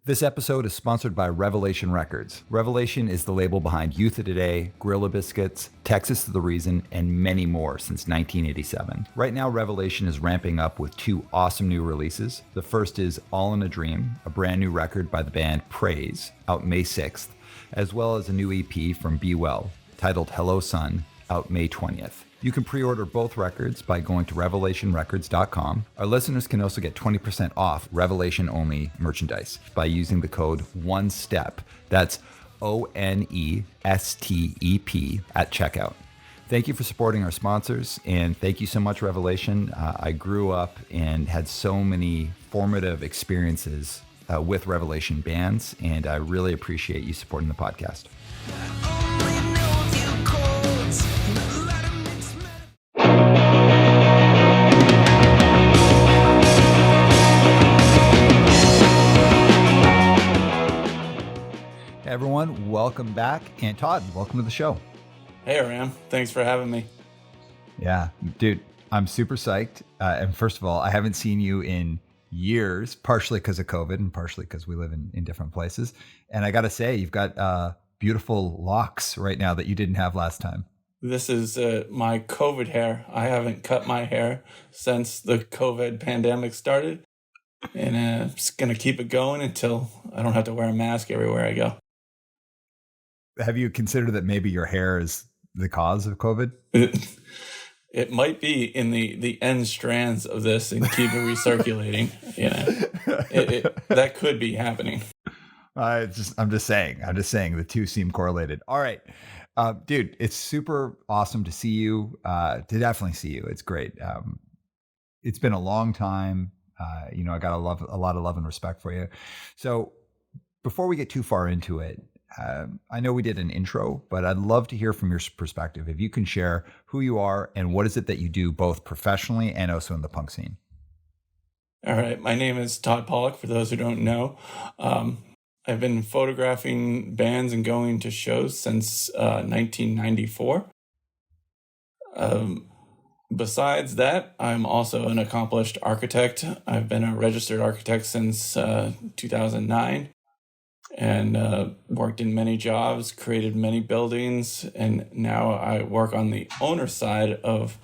This episode is sponsored by Revelation Records. Revelation is the label behind Youth of Today, Gorilla Biscuits, Texas to the Reason, and many more since 1987. Right now, Revelation is ramping up with two awesome new releases. The first is All in a Dream, a brand new record by the band Praise, out May 6th, as well as a new EP from Be Well, titled Hello Sun, out May 20th. You can pre-order both records by going to revelationrecords.com. Our listeners can also get 20% off Revelation-only merchandise by using the code ONESTEP. That's ONESTEP at checkout. Thank you for supporting our sponsors, and thank you so much, Revelation. I grew up and had so many formative experiences with Revelation bands, and I really appreciate you supporting the podcast. Hey everyone, welcome back. And Todd, welcome to the show. Hey Aram, thanks for having me. Yeah, dude, I'm super psyched. And first of all, I haven't seen you in years, partially because of COVID and partially because we live in different places. And I got to say, you've got beautiful locks right now that you didn't have last time. This is my COVID hair. I haven't cut my hair since the COVID pandemic started. And I'm just going to keep it going until I don't have to wear a mask everywhere I go. Have you considered that maybe your hair is the cause of COVID? It might be in the end strands of this and keep it recirculating. That could be happening. I'm just saying the two seem correlated. All right, dude, it's super awesome to see you, to definitely see you. It's great. It's been a long time. I got a lot of love and respect for you. So before we get too far into it, I know we did an intro, but I'd love to hear from your perspective. If you can share who you are and what is it that you do both professionally and also in the punk scene. All right. My name is Todd Pollock, for those who don't know. I've been photographing bands and going to shows since 1994. Besides that, I'm also an accomplished architect. I've been a registered architect since 2009. And worked in many jobs, created many buildings, and now I work on the owner side of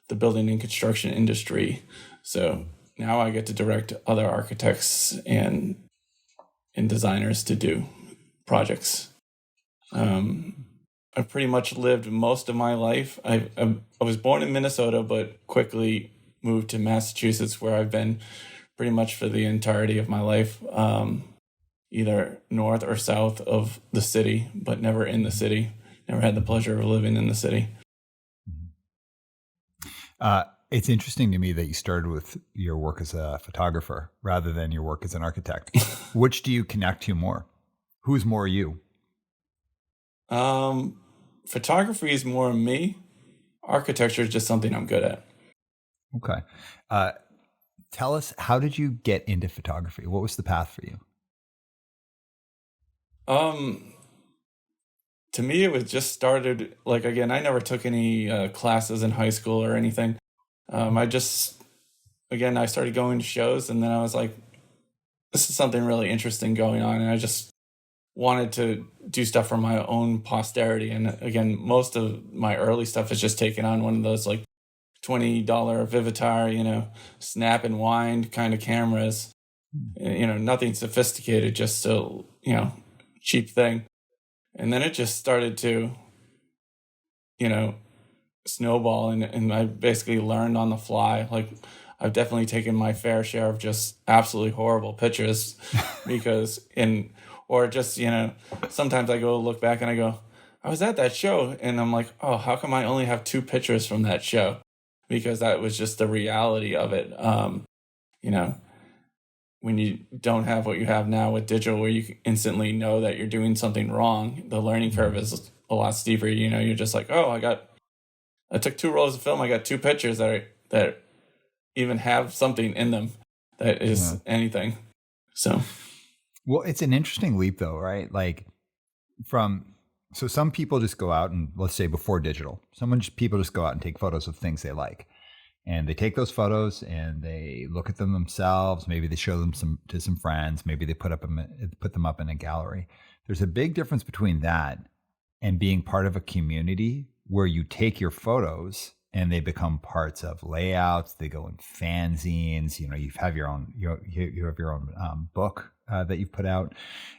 the building and construction industry. So now I get to direct other architects and designers to do projects. I've pretty much lived most of my life. I was born in Minnesota, but quickly moved to Massachusetts, where I've been pretty much for the entirety of my life. Either north or south of the city, but never in the city. Never had the pleasure of living in the city. It's interesting to me that you started with your work as a photographer rather than your work as an architect. Which do you connect to more? Who's more you? Photography is more me. Architecture is just something I'm good at. Okay. Tell us, how did you get into photography? What was the path for you? To me, it was just started, again, I never took any classes in high school or anything. I started going to shows, and then I was like, this is something really interesting going on. And I just wanted to do stuff for my own posterity. And again, most of my early stuff is just taken on one of those $20 Vivitar, snap and wind kind of cameras, nothing sophisticated, just so, cheap thing. And then it just started to, snowball, and I basically learned on the fly. I've definitely taken my fair share of just absolutely horrible pictures sometimes I go look back and I go, I was at that show, and I'm like, oh, how come I only have 2 pictures from that show? Because that was just the reality of it. When you don't have what you have now with digital, where you can instantly know that you're doing something wrong, the learning curve is a lot steeper. You're just like, oh, I took 2 rolls of film. I got 2 pictures that even have something in them that is anything. So, well, it's an interesting leap though, right? So some people just go out and, let's say before digital, people just go out and take photos of things they like. and they take those photos and they look at them themselves. Maybe they show them to some friends. Maybe they put them up in a gallery. There's a big difference between that and being part of a community where you take your photos and they become parts of layouts. They go in fanzines. You have your own book that you've put out.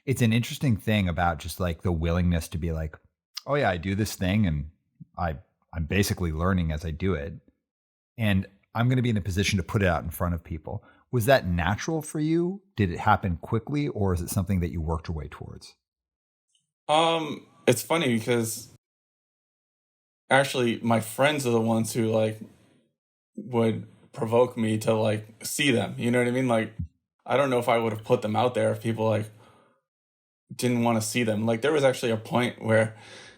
It's an interesting thing about just like the willingness to be like, oh yeah, I do this thing and I'm basically learning as I do it. And I'm going to be in a position to put it out in front of people. Was that natural for you? Did it happen quickly, or is it something that you worked your way towards? It's funny because actually my friends are the ones who like would provoke me to like see them. You know what I mean? Like, I don't know if I would have put them out there if people like didn't want to see them. Like, there was actually a point where,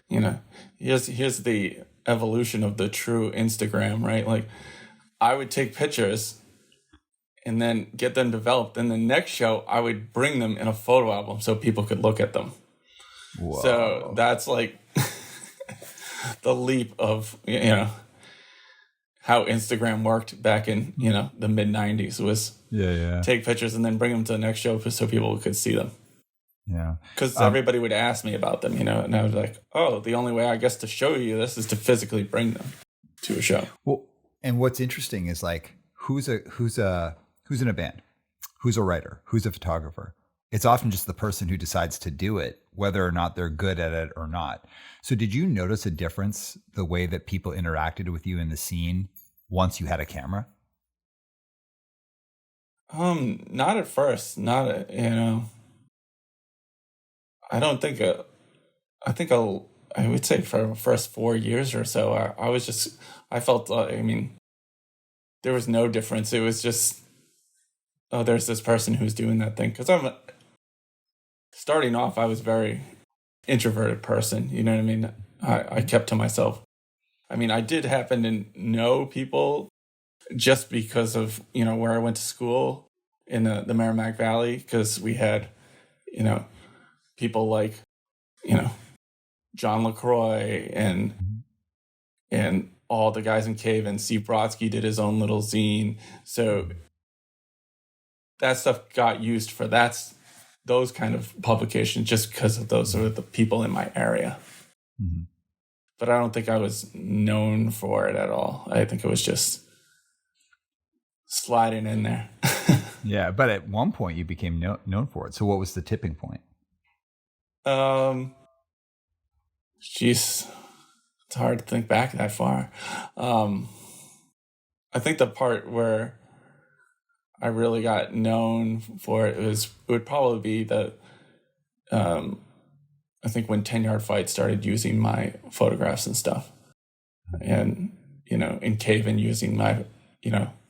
here's the evolution of the true Instagram, right? Like, I would take pictures and then get them developed. And the next show, I would bring them in a photo album so people could look at them. Whoa. So that's like the leap of, how Instagram worked back in, the mid 90s was take pictures and then bring them to the next show so people could see them. Yeah. Because everybody would ask me about them, and I was like, oh, the only way I guess to show you this is to physically bring them to a show. Well, and what's interesting is like, who's in a band? Who's a writer? Who's a photographer? It's often just the person who decides to do it, whether or not they're good at it or not. So did you notice a difference, the way that people interacted with you in the scene once you had a camera? Not at first. I don't think, I would say for the first 4 years or so, I felt, there was no difference. It was just, oh, there's this person who's doing that thing. Because starting off, I was a very introverted person. You know what I mean? I kept to myself. I did happen to know people just because of, where I went to school in the Merrimack Valley, because we had, people like, John LaCroix and all the guys in Cave, and Steve Brodsky did his own little zine. So that stuff got used for those kind of publications just because of those are the people in my area. Mm-hmm. But I don't think I was known for it at all. I think it was just sliding in there. Yeah, but at one point you became known for it. So what was the tipping point? It's hard to think back that far. I think the part where I really got known for it would probably be I think when 10 Yard Fight started using my photographs and stuff, and in Caven using my,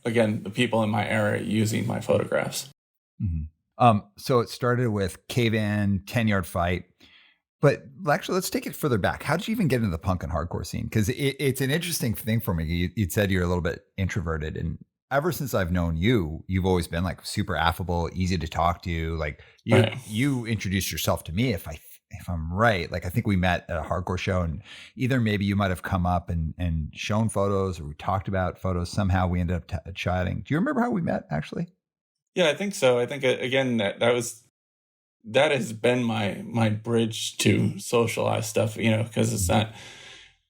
again, the people in my area using my photographs. Mm-hmm. So it started with Caven, 10 Yard Fight. But actually, let's take it further back. How did you even get into the punk and hardcore scene? Because it's an interesting thing for me. You said you're a little bit introverted, and ever since I've known you, you've always been like super affable, easy to talk to. Like you introduced yourself to me, if I'm right. Like, I think we met at a hardcore show, and either maybe you might have come up and shown photos, or we talked about photos. Somehow we ended up chatting. Do you remember how we met, actually? Yeah, I think so. I think again that has been my bridge to socialize stuff, because it's not,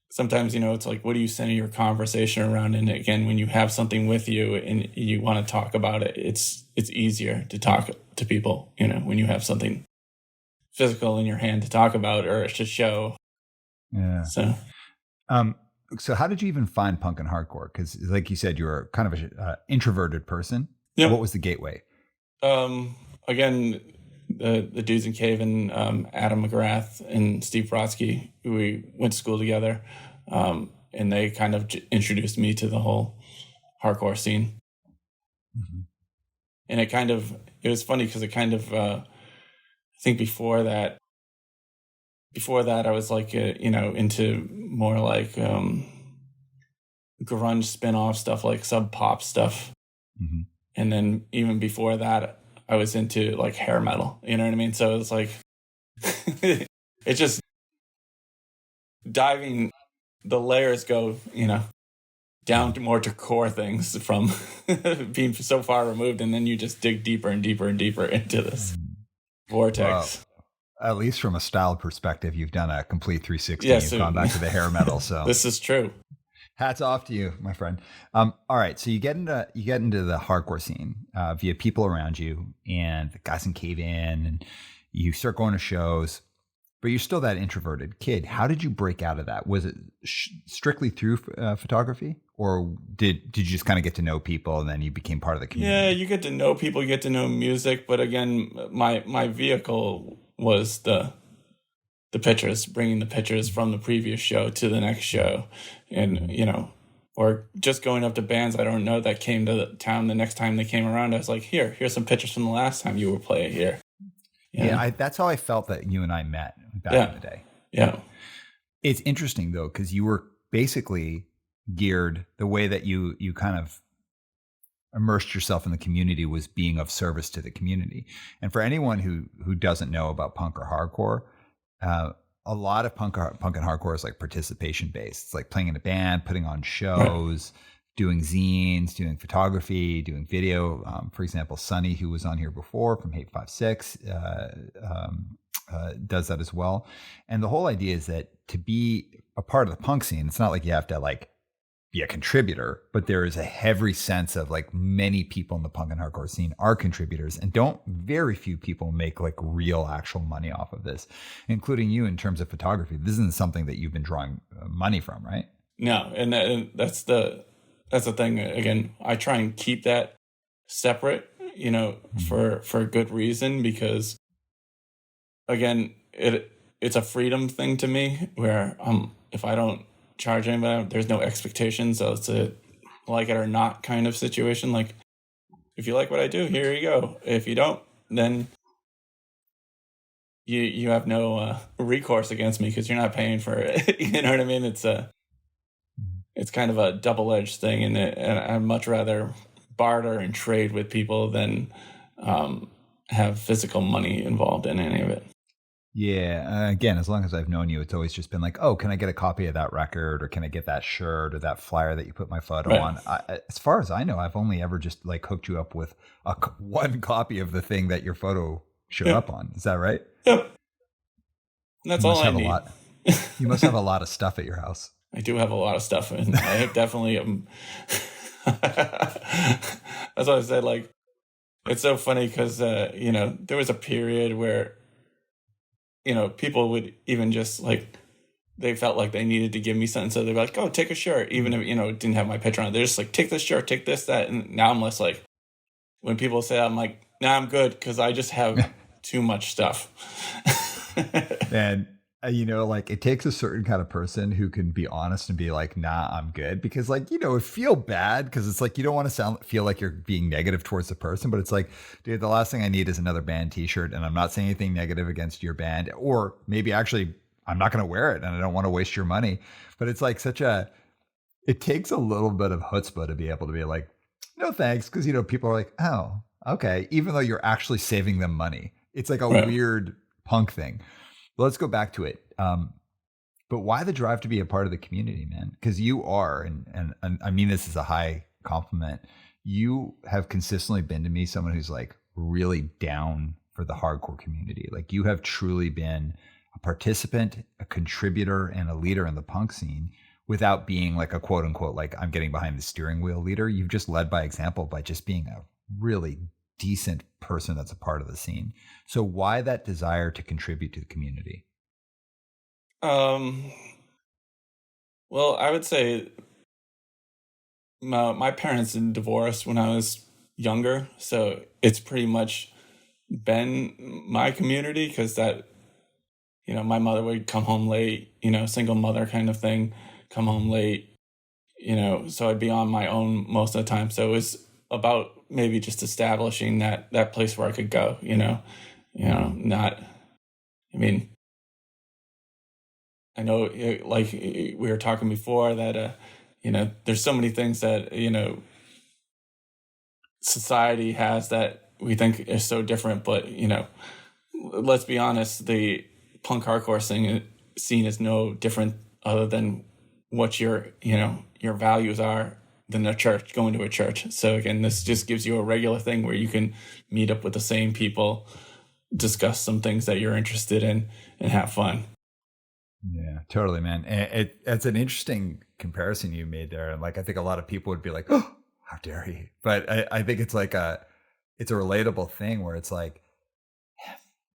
sometimes, it's like, what do you center your conversation around? And again, when you have something with you and you want to talk about it, it's easier to talk to people, when you have something physical in your hand to talk about or to show. Yeah. So how did you even find punk and hardcore? Because like you said, you were kind of an introverted person. Yep. What was the gateway? Again, the dudes in Cave and Adam McGrath and Steve Brodsky, who we went to school together, and they kind of introduced me to the whole hardcore scene. Mm-hmm. And it was funny because it kind of, I think before that I was like, into more like grunge spin-off stuff, like Sub Pop stuff. Mm-hmm. And then even before that, I was into like hair metal, you know what I mean? So it's like, it's just diving, the layers go, down to more to core things from being so far removed, and then you just dig deeper and deeper and deeper into this vortex. Well, at least from a style perspective, you've done a complete 360. Yeah, You've gone back to the hair metal. So this is true. hats off to you, my friend. All right, so you get into the hardcore scene via people around you and the guys in Cave In, and you start going to shows. But you're still that introverted kid. How did you break out of that? Was it strictly through photography, or did you just kind of get to know people and then you became part of the community? Yeah, you get to know people, you get to know music. But again, my vehicle was the pictures, bringing the pictures from the previous show to the next show, and or just going up to bands I don't know that came to the town the next time they came around. I was like, here's some pictures from the last time you were playing here. Yeah, that's how I felt that you and I met back in the day. Yeah. It's interesting, though, because you were basically geared, the way that you kind of immersed yourself in the community was being of service to the community. And for anyone who doesn't know about punk or hardcore, a lot of punk and hardcore is like participation based. It's like playing in a band, putting on shows, doing zines, doing photography, doing video. For example, Sonny, who was on here before from Hate 56, does that as well. And the whole idea is that to be a part of the punk scene, it's not like you have to like be a contributor, but there is a heavy sense of like many people in the punk and hardcore scene are contributors, and very few people make like real actual money off of this, including you in terms of photography. This isn't something that you've been drawing money from, right? No, and that's the thing. Again, I try and keep that separate, for good reason, because again, it's a freedom thing to me where if I don't charge anybody, there's no expectations. So it's a like it or not kind of situation. Like, if you like what I do, here you go. If you don't, then you have no recourse against me because you're not paying for it. You know what I mean? It's kind of a double-edged thing, and I'd much rather barter and trade with people than have physical money involved in any of it. Yeah. Again, as long as I've known you, it's always just been like, oh, can I get a copy of that record, or can I get that shirt or that flyer that you put my photo on? As far as I know, I've only ever just like hooked you up with one copy of the thing that your photo showed up on. Is that right? Yep. That's all I need. You must have a lot of stuff at your house. I do have a lot of stuff, and I definitely am. That's what I said. Like, it's so funny because there was a period where people would even just like, they felt like they needed to give me something, so they'd be like, "Oh, take a shirt," even if it didn't have my picture on it. They're just like, "Take this shirt, take this, that." And now I'm less like, when people say that, I'm like, "Nah, I'm good," because I just have too much stuff. And like, it takes a certain kind of person who can be honest and be like, nah, I'm good. Because like, it feel bad because it's like, you don't want to feel like you're being negative towards the person, but it's like, dude, the last thing I need is another band t-shirt. And I'm not saying anything negative against your band, or maybe actually I'm not going to wear it and I don't want to waste your money. But it's like it takes a little bit of chutzpah to be able to be like, no, thanks. Because, people are like, oh, okay. Even though you're actually saving them money. It's like a weird punk thing. But let's go back to it. But why the drive to be a part of the community, man? Because you are, and I mean this is a high compliment, you have consistently been to me someone who's like really down for the hardcore community. Like, you have truly been a participant, a contributor, and a leader in the punk scene without being like a quote unquote, like, I'm getting behind the steering wheel leader. You've just led by example by just being a really decent person that's a part of the scene. So why that desire to contribute to the community? Well, I would say my parents divorced when I was younger, so it's pretty much been my community, because that, my mother would come home late, single mother kind of thing, come home late, so I'd be on my own most of the time. So it was about maybe just establishing that place where I could go, I know, like we were talking before, that, there's so many things that, society has that we think is so different. But, let's be honest, the punk hardcore scene is no different other than what your values are than a church, going to a church. So again, this just gives you a regular thing where you can meet up with the same people, discuss some things that you're interested in, and have fun. Yeah, totally, man. And it's an interesting comparison you made there. And like, I think a lot of people would be like, oh, how dare you? But I think it's like it's a relatable thing where it's like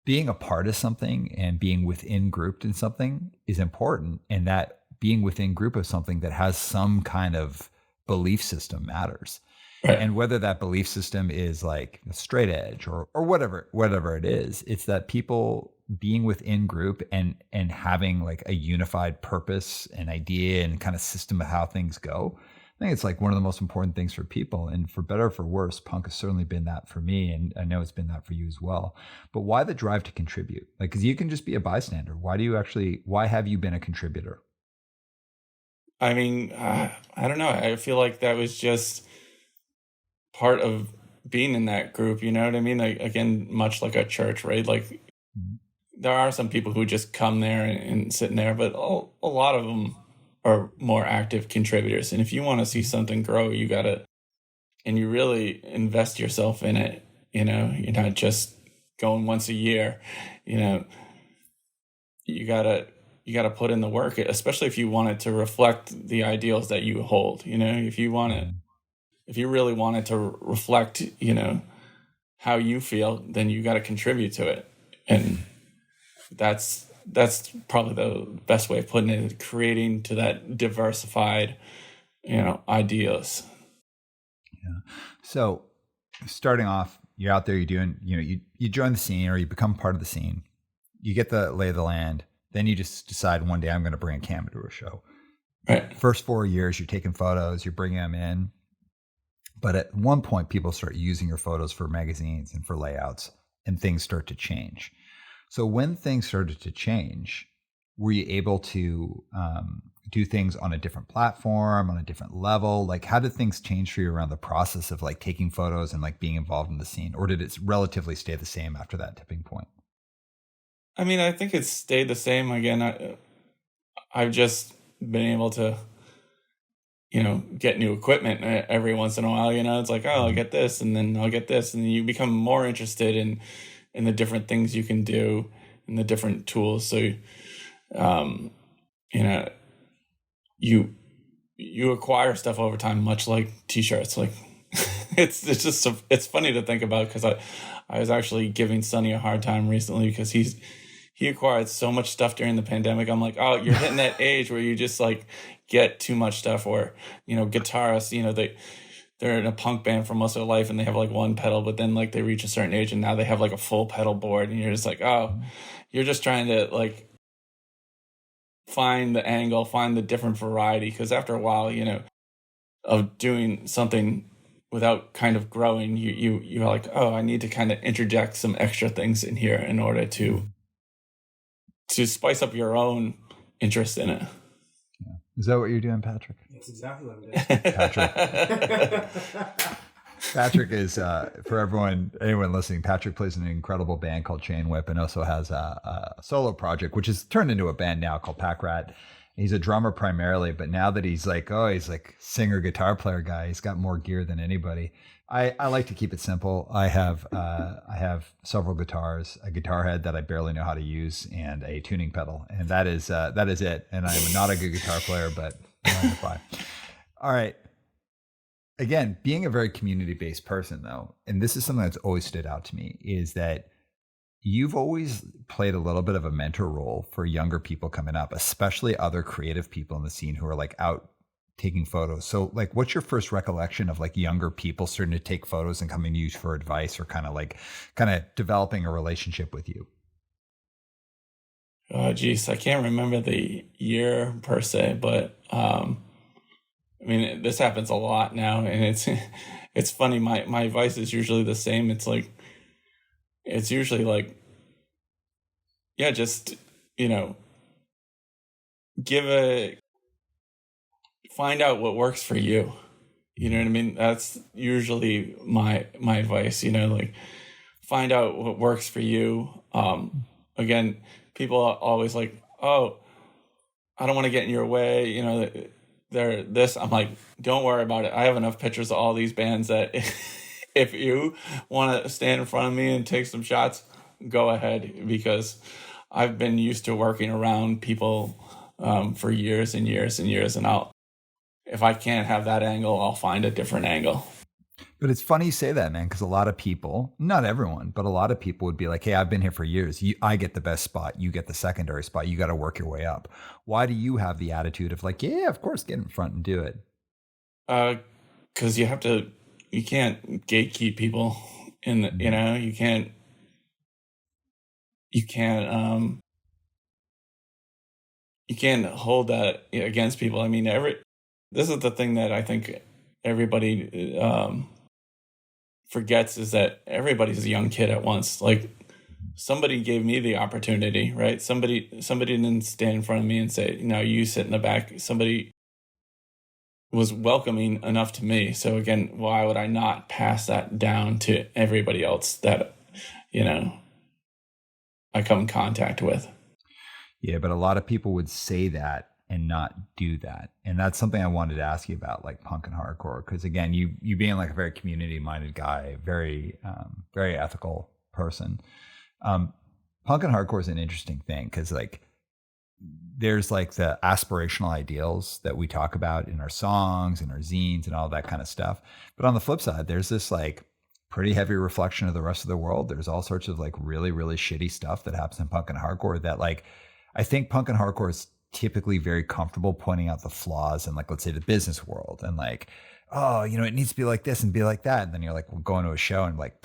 being a part of something and being within grouped in something is important. And that being within group of something that has some kind of belief system matters. Right. And whether that belief system is like a straight edge or whatever it is, it's that people being within group and having like a unified purpose and idea and kind of system of how things go. I think it's like one of the most important things for people, and for better or for worse, punk has certainly been that for me. And I know it's been that for you as well. But why the drive to contribute? Like, cause you can just be a bystander. Why have you been a contributor? I mean, I don't know. I feel like that was just part of being in that group. You know what I mean? Like, again, much like a church, right? Like, there are some people who just come there and sit in there, but a lot of them are more active contributors. And if you want to see something grow, you gotta, and you really invest yourself in it. You know, you're not just going once a year. You know, you gotta put in the work, especially if you want it to reflect the ideals that you hold. You know, if you really want it to reflect, you know, how you feel, then you got to contribute to it. And that's probably the best way of putting it, creating to that diversified, you know, ideas. Yeah. So starting off, you're out there, you're doing, you know, you join the scene or you become part of the scene, you get the lay of the land. Then you just decide one day I'm going to bring a camera to a show. Right. First 4 years, you're taking photos, you're bringing them in. But at one point, people start using your photos for magazines and for layouts, and things start to change. So when things started to change, were you able to do things on a different platform, on a different level? Like, how did things change for you around the process of like taking photos and like being involved in the scene? Or did it relatively stay the same after that tipping point? I mean, I think it's stayed the same. Again, I've just been able to, you know, get new equipment every once in a while. You know, it's like, oh, I'll get this, and then I'll get this, and you become more interested in the different things you can do and the different tools. So, you know, you acquire stuff over time, much like t-shirts. Like, it's funny to think about, because I was actually giving Sonny a hard time recently because he acquired so much stuff during the pandemic. I'm like, oh, you're hitting that age where you just like get too much stuff. Or, you know, guitarists, you know, they're in a punk band for most of their life and they have like one pedal, but then like they reach a certain age and now they have like a full pedal board, and you're just like, oh, you're just trying to like find the angle, find the different variety. Because after a while, you know, of doing something without kind of growing, you're like, oh, I need to kind of interject some extra things in here in order to spice up your own interest in it. Yeah. Is that what you're doing, Patrick? That's exactly what I'm doing. Patrick is, for anyone listening, Patrick plays in an incredible band called Chain Whip, and also has a solo project, which has turned into a band now called Pack Rat. He's a drummer primarily, but now that he's like singer, guitar player guy, he's got more gear than anybody. I like to keep it simple. I have several guitars, a guitar head that I barely know how to use, and a tuning pedal, and that is it. And I'm not a good guitar player, but I'm fine. All right. Again, being a very community-based person, though, and this is something that's always stood out to me, is that you've always played a little bit of a mentor role for younger people coming up, especially other creative people in the scene who are like out taking photos. So like, what's your first recollection of like younger people starting to take photos and coming to you for advice, or kind of developing a relationship with you? Oh, geez, I can't remember the year per se, but I mean, this happens a lot now, and it's funny. My advice is usually the same. It's usually like, yeah, just, you know, find out what works for you. You know what I mean? That's usually my advice, you know, like find out what works for you. Again, people are always like, oh, I don't want to get in your way, they're this. I'm like, don't worry about it. I have enough pictures of all these bands that if you want to stand in front of me and take some shots, go ahead, because I've been used to working around people for years and years and years, and if I can't have that angle, I'll find a different angle. But it's funny you say that, man, because a lot of people, not everyone, but a lot of people would be like, hey, I've been here for years. I get the best spot. You get the secondary spot. You got to work your way up. Why do you have the attitude of like, yeah, of course, get in front and do it? Because you can't gatekeep people you can't hold that against people. I mean, this is the thing that I think everybody forgets, is that everybody's a young kid at once. Like, somebody gave me the opportunity, right? Somebody didn't stand in front of me and say, no, you sit in the back. Somebody was welcoming enough to me. So again, why would I not pass that down to everybody else that, I come in contact with? Yeah, but a lot of people would say that and not do that. And that's something I wanted to ask you about, like punk and hardcore. Because again, you being like a very community-minded guy, very ethical person. Punk and hardcore is an interesting thing because like there's like the aspirational ideals that we talk about in our songs and our zines and all that kind of stuff. But on the flip side, there's this like pretty heavy reflection of the rest of the world. There's all sorts of like really, really shitty stuff that happens in punk and hardcore that like, I think punk and hardcore is typically very comfortable pointing out the flaws in like, let's say the business world and like, oh, it needs to be like this and be like that. And then you're like, we're going to a show and like,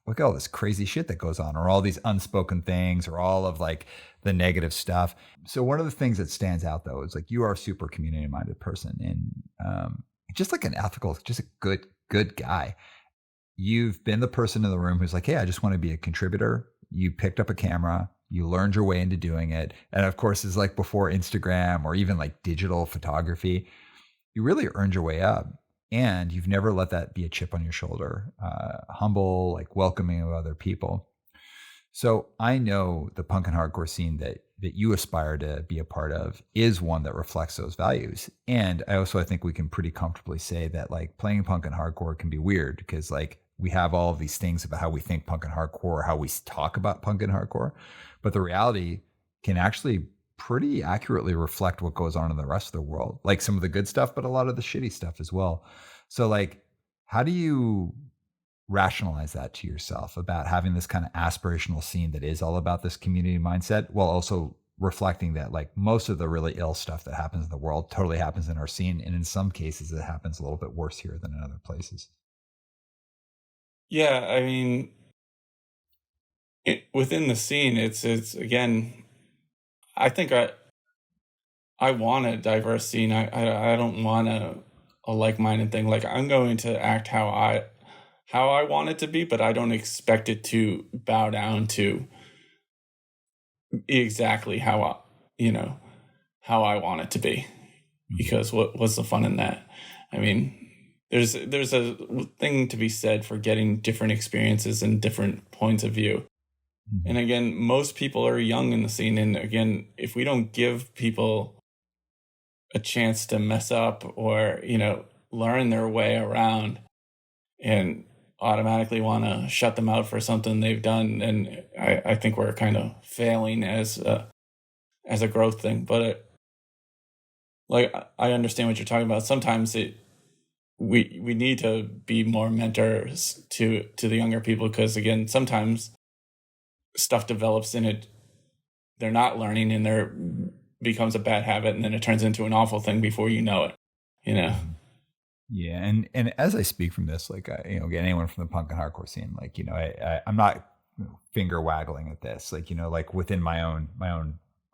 look at all this crazy shit that goes on, or all these unspoken things, or all of like the negative stuff. So one of the things that stands out though is like you are a super community minded person and just like an ethical, just a good guy. You've been the person in the room who's like, hey, I just want to be a contributor. You picked up a camera, you learned your way into doing it. And of course, it's like before Instagram or even like digital photography, you really earned your way up. And you've never let that be a chip on your shoulder, humble, like welcoming of other people. So I know the punk and hardcore scene that you aspire to be a part of is one that reflects those values. And I think we can pretty comfortably say that like playing punk and hardcore can be weird because like we have all of these things about how we think punk and hardcore, how we talk about punk and hardcore, but the reality can actually pretty accurately reflect what goes on in the rest of the world, like some of the good stuff, but a lot of the shitty stuff as well. So like, how do you rationalize that to yourself about having this kind of aspirational scene that is all about this community mindset, while also reflecting that like most of the really ill stuff that happens in the world totally happens in our scene. And in some cases it happens a little bit worse here than in other places. Yeah. I mean, within the scene, it's again, I think I want a diverse scene. I don't want a like-minded thing. Like I'm going to act how I want it to be, but I don't expect it to bow down to exactly how I want it to be. Because what's the fun in that? I mean, there's a thing to be said for getting different experiences and different points of view. And again, most people are young in the scene. And again, if we don't give people a chance to mess up or, learn their way around and automatically want to shut them out for something they've done, and I think we're kind of failing as a growth thing. But I understand what you're talking about. Sometimes we need to be more mentors to the younger people, because again, sometimes stuff develops in it, they're not learning, and there becomes a bad habit, and then it turns into an awful thing before you know it. Yeah, and as I speak from this, like again, anyone from the punk and hardcore scene, like I'm not finger waggling at this, like like within my own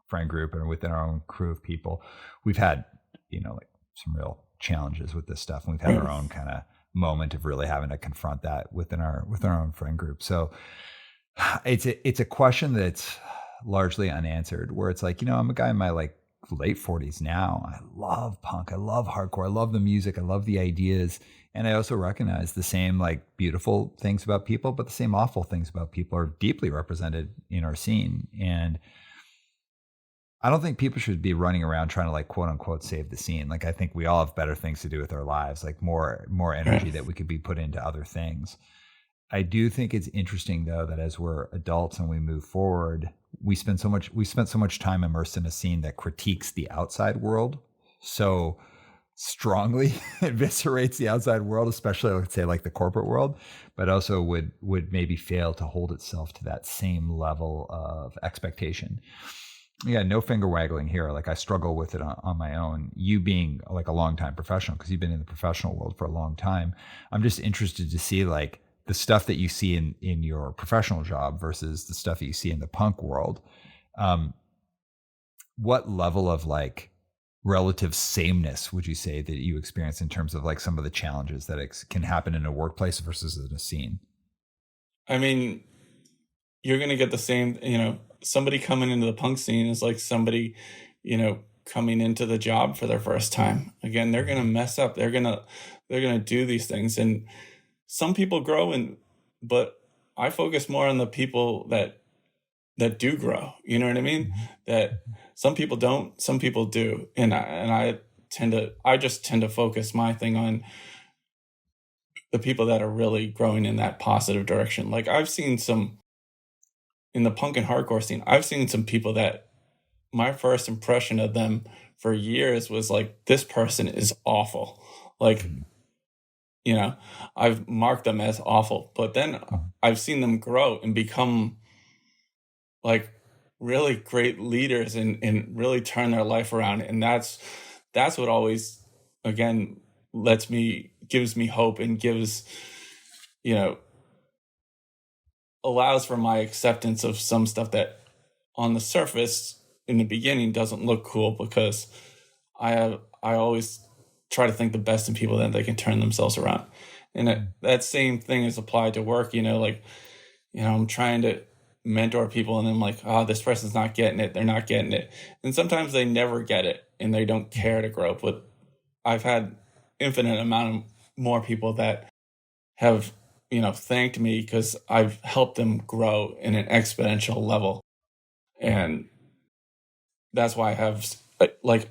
friend group and within our own crew of people, we've had like some real challenges with this stuff, and we've had our own kind of moment of really having to confront that within our own friend group. So it's a question that's largely unanswered, where it's like I'm a guy in my like late 40s now. I love punk, I love hardcore, I love the music, I love the ideas, and I also recognize the same like beautiful things about people, but the same awful things about people are deeply represented in our scene. And I don't think people should be running around trying to like quote unquote save the scene. Like I think we all have better things to do with our lives, like more Right. energy that we could be put into other things. I do think it's interesting though that as we're adults and we move forward, we spent so much time immersed in a scene that critiques the outside world so strongly, eviscerates the outside world, especially let's say like the corporate world, but also would maybe fail to hold itself to that same level of expectation. Yeah, no finger waggling here. Like I struggle with it on my own. You being like a longtime professional, because you've been in the professional world for a long time. I'm just interested to see like the stuff that you see in your professional job versus the stuff that you see in the punk world. Um, what level of like relative sameness would you say that you experience in terms of like some of the challenges that can happen in a workplace versus in a scene? I mean, you're going to get the same, somebody coming into the punk scene is like somebody, coming into the job for their first time. Again, they're going to mess up. They're going to do these things. And some people grow but I focus more on the people that do grow. You know what I mean? That some people don't, some people do. And I just tend to focus my thing on the people that are really growing in that positive direction. Like I've seen in the punk and hardcore scene, I've seen some people that my first impression of them for years was like, this person is awful. Like, I've marked them as awful, but then I've seen them grow and become like really great leaders and really turn their life around. And that's what always, again, gives me hope and gives, allows for my acceptance of some stuff that on the surface in the beginning doesn't look cool, because I always try to think the best in people that they can turn themselves around. And that same thing is applied to work, I'm trying to mentor people and I'm like, oh, this person's not getting it. They're not getting it. And sometimes they never get it and they don't care to grow. But I've had infinite amount of more people that have, thanked me because I've helped them grow in an exponential level. And that's why I have like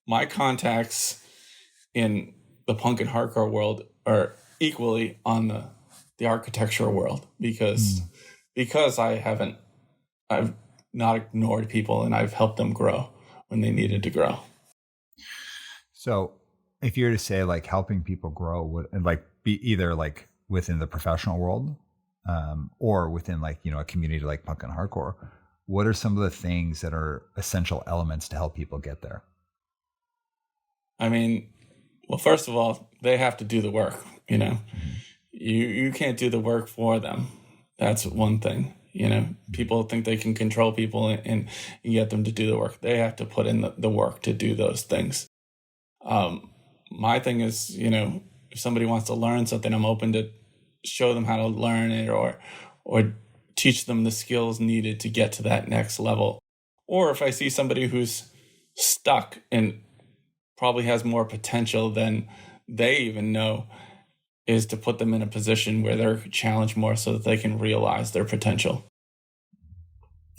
my contacts in the punk and hardcore world are equally on the architecture world because I've not ignored people and I've helped them grow when they needed to grow. So if you were to say like helping people grow and like be either like within the professional world or within like, a community like punk and hardcore, what are some of the things that are essential elements to help people get there? I mean, well, first of all, they have to do the work, You can't do the work for them. That's one thing. People think they can control people and get them to do the work. They have to put in the work to do those things. My thing is, if somebody wants to learn something, I'm open to show them how to learn it or teach them the skills needed to get to that next level. Or if I see somebody who's stuck and probably has more potential than they even know, is to put them in a position where they're challenged more so that they can realize their potential.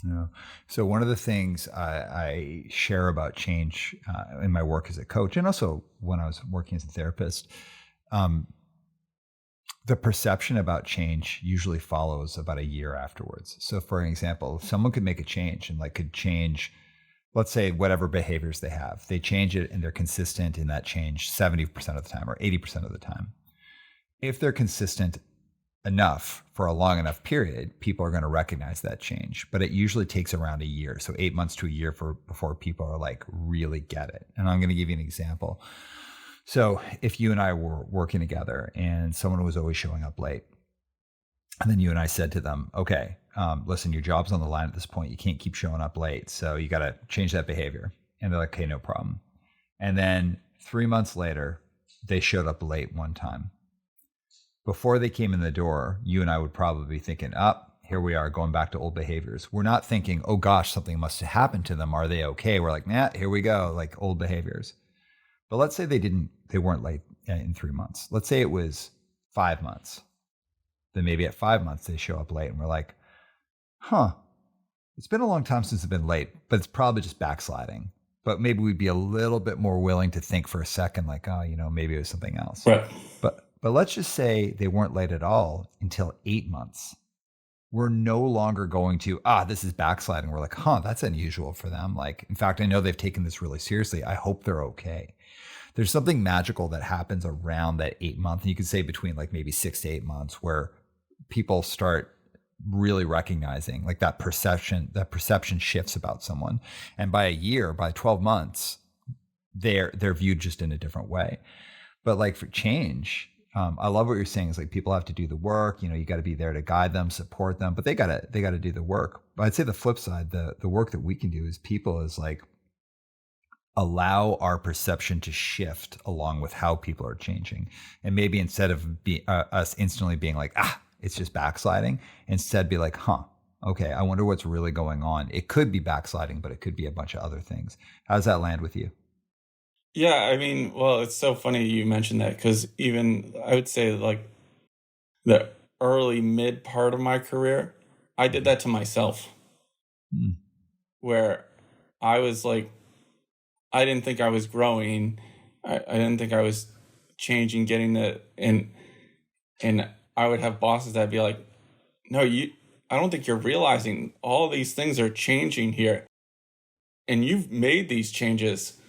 Yeah. So one of the things I share about change in my work as a coach, and also when I was working as a therapist, the perception about change usually follows about a year afterwards. So for an example, someone could make a change and like could change, let's say whatever behaviors they have, they change it and they're consistent in that change 70% of the time or 80% of the time. If they're consistent enough for a long enough period, people are going to recognize that change. But it usually takes around a year, so 8 months to a year before people are like really get it. And I'm going to give you an example. So if you and I were working together and someone was always showing up late, and then you and I said to them, okay, listen, your job's on the line at this point. You can't keep showing up late. So you got to change that behavior. And they're like, okay, no problem. And then 3 months later, they showed up late one time. Before they came in the door, you and I would probably be thinking, here we are going back to old behaviors. We're not thinking, oh gosh, something must have happened to them. Are they okay? We're like, here we go, like old behaviors. But let's say they weren't late in 3 months. Let's say it was 5 months. Then maybe at 5 months, they show up late and we're like, It's been a long time since it's been late, but it's probably just backsliding. But maybe we'd be a little bit more willing to think for a second, like, oh, maybe it was something else. Right. But let's just say they weren't late at all until 8 months. We're no longer going to, this is backsliding. We're like, that's unusual for them. Like, in fact, I know they've taken this really seriously. I hope they're okay. There's something magical that happens around that 8 month. And you could say between like maybe 6 to 8 months where people start really recognizing like that perception shifts about someone. And by a year, by 12 months, they're viewed just in a different way. But like for change, I love what you're saying is like people have to do the work. You got to be there to guide them, support them, but they gotta do the work. But I'd say the flip side, the work that we can do as people is like allow our perception to shift along with how people are changing. And maybe instead of us instantly being like, it's just backsliding, instead be like, okay, I wonder what's really going on. It could be backsliding, but it could be a bunch of other things. How does that land with you? Yeah, I mean, well, it's so funny you mentioned that because even I would say like the early mid part of my career, I did that to myself where I was like, I didn't think I was growing. I didn't think I was changing, getting and I would have bosses that'd be like, no, I don't think you're realizing all these things are changing here. And you've made these changes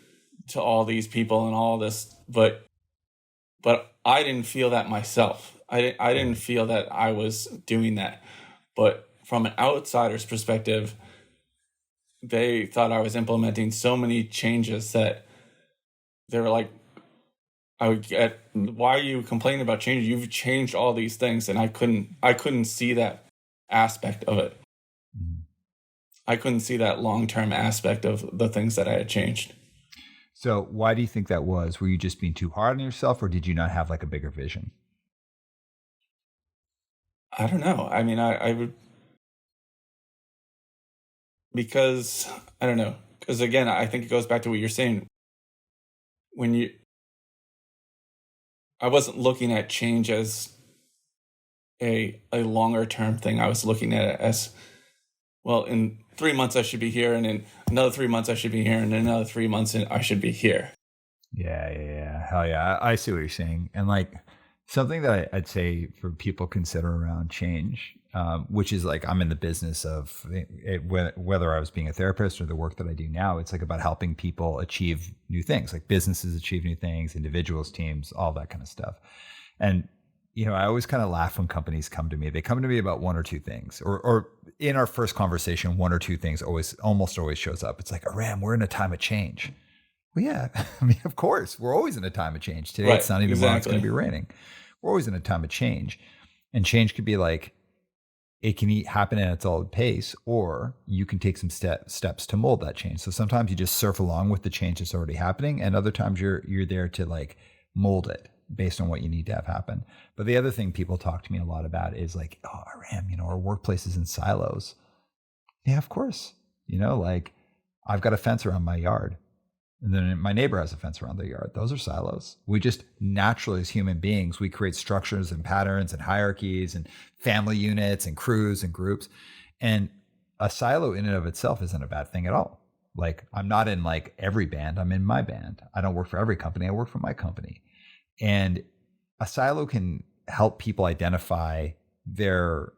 to all these people and all this, but I didn't feel that myself. I didn't feel that I was doing that. But from an outsider's perspective, they thought I was implementing so many changes that they were like, I would get, why are you complaining about change? You've changed all these things. And I couldn't see that aspect of it. I couldn't see that long-term aspect of the things that I had changed. So why do you think that was? Were you just being too hard on yourself, or did you not have like a bigger vision? I don't know. I mean, I would, because I don't know. Because again, I think it goes back to what you're saying. I wasn't looking at change as a longer term thing. I was looking at it as, well, in 3 months I should be here, and in another 3 months I should be here, and in another 3 months I should be here. Yeah. Hell yeah. I see what you're saying. And like something that I'd say for people consider around change, which is like, I'm in the business of it, whether I was being a therapist or the work that I do now, it's like about helping people achieve new things, like businesses achieve new things, individuals, teams, all that kind of stuff. And I always kind of laugh when companies come to me. They come to me about one or two things, or in our first conversation, one or two things almost always shows up. It's like, Aram, we're in a time of change. Well, yeah, I mean, of course, we're always in a time of change. Today it's sunny, tomorrow it's going to be raining. We're always in a time of change, and change could be like, it can happen at its own pace, or you can take some steps to mold that change. So sometimes you just surf along with the change that's already happening, and other times you're there to like mold it based on what you need to have happen. But the other thing people talk to me a lot about is like, oh, Aram, our workplace is in silos. Yeah, of course. Like I've got a fence around my yard, and then my neighbor has a fence around their yard. Those are silos. We just naturally, as human beings, we create structures and patterns and hierarchies and family units and crews and groups. And a silo in and of itself isn't a bad thing at all. Like I'm not in like every band. I'm in my band. I don't work for every company. I work for my company. And a silo can help people identify their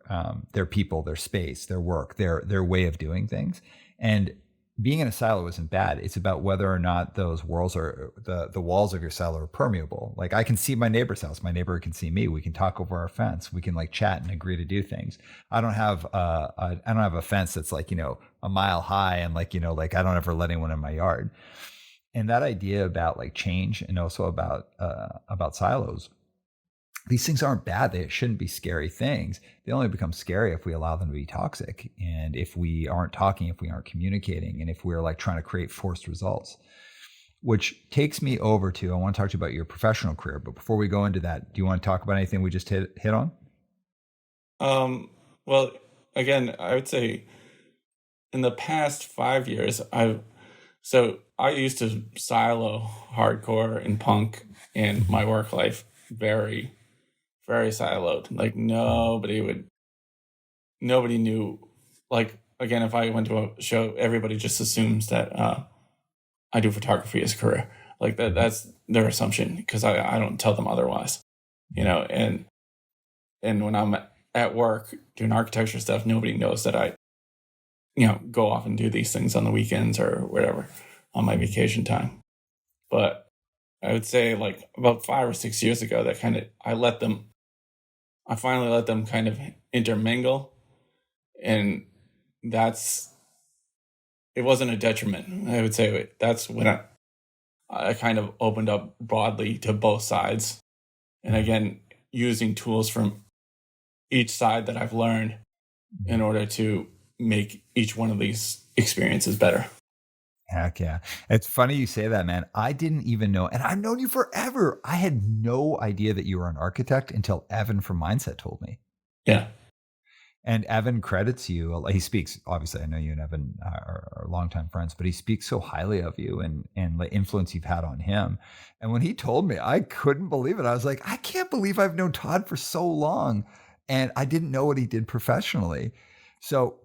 people, their space, their work, their way of doing things. And being in a silo isn't bad. It's about whether or not those walls are the walls of your silo are permeable. Like I can see my neighbor's house. My neighbor can see me. We can talk over our fence. We can like chat and agree to do things. I don't have a fence that's like, a mile high and like, like I don't ever let anyone in my yard. And that idea about like change and also about silos, these things aren't bad. They shouldn't be scary things. They only become scary if we allow them to be toxic. And if we aren't talking, if we aren't communicating, and if we're like trying to create forced results, which takes me over to, I want to talk to you about your professional career. But before we go into that, do you want to talk about anything we just hit on? Well, again, I would say in the past 5 years, I used to silo hardcore and punk in my work life, very, very siloed. Like nobody knew. Like again, if I went to a show, everybody just assumes that I do photography as a career. Like that's their assumption, because I don't tell them otherwise, and when I'm at work doing architecture stuff, nobody knows that I, go off and do these things on the weekends or whatever on my vacation time. But I would say like about 5 or 6 years ago, that I finally let them kind of intermingle, and it wasn't a detriment. I would say that's when I kind of opened up broadly to both sides. And again, using tools from each side that I've learned in order to make each one of these experiences better. Heck yeah. It's funny you say that, man. I didn't even know, and I've known you forever. I had no idea that you were an architect until Evan from Mindset told me. Yeah. And Evan credits you. He speaks, obviously, I know you and Evan are longtime friends, but he speaks so highly of you and the influence you've had on him. And when he told me, I couldn't believe it. I was like, I can't believe I've known Todd for so long, and I didn't know what he did professionally. So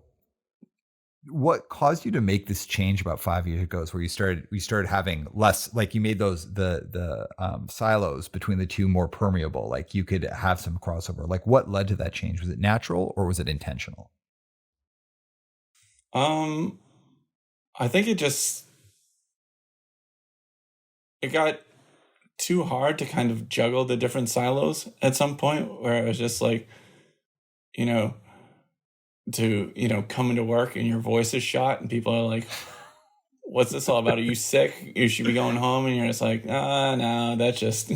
what caused you to make this change about 5 years ago is where you started having less, like you made those, the silos between the two more permeable, like you could have some crossover. Like what led to that change? Was it natural or was it intentional? I think it got too hard to kind of juggle the different silos at some point, where it was just like, to come into work and your voice is shot and people are like, what's this all about? Are you sick? You should be going home. And you're just like, no, that's just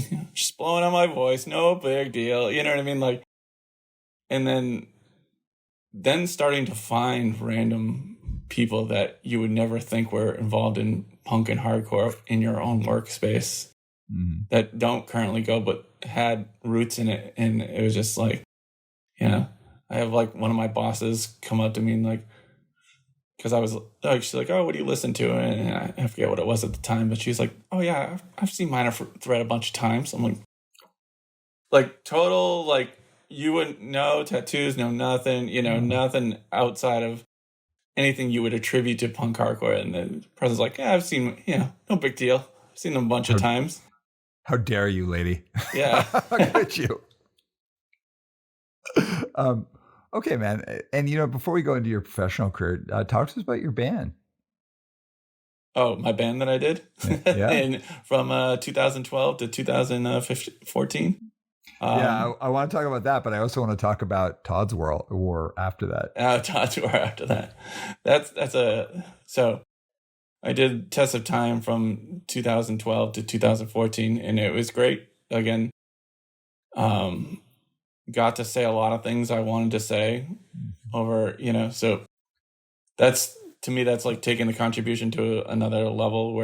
blowing on my voice, no big deal, you know what I mean? Like, and then starting to find random people that you would never think were involved in punk and hardcore in your own workspace, that don't currently go but had roots in it. And it was just like, I have like one of my bosses come up to me and like, because I was like, she's like, oh, what do you listen to? And I forget what it was at the time, but she's like, oh yeah, I've seen Minor Threat a bunch of times. I'm like total, like you wouldn't know tattoos, no nothing, nothing outside of anything you would attribute to punk hardcore. And the person's like, yeah, I've seen, no big deal. I've seen them a bunch of times. How dare you, lady? Yeah. How could you? Okay, man. And, before we go into your professional career, talk to us about your band. Oh, my band that I did? Yeah. From 2012 to 2014. I want to talk about that, but I also want to talk about Todd's War after that. Todd's War after that. So I did Test of Time from 2012 to 2014, and it was great. Again, got to say a lot of things I wanted to say over, so that's, to me, that's like taking the contribution to another level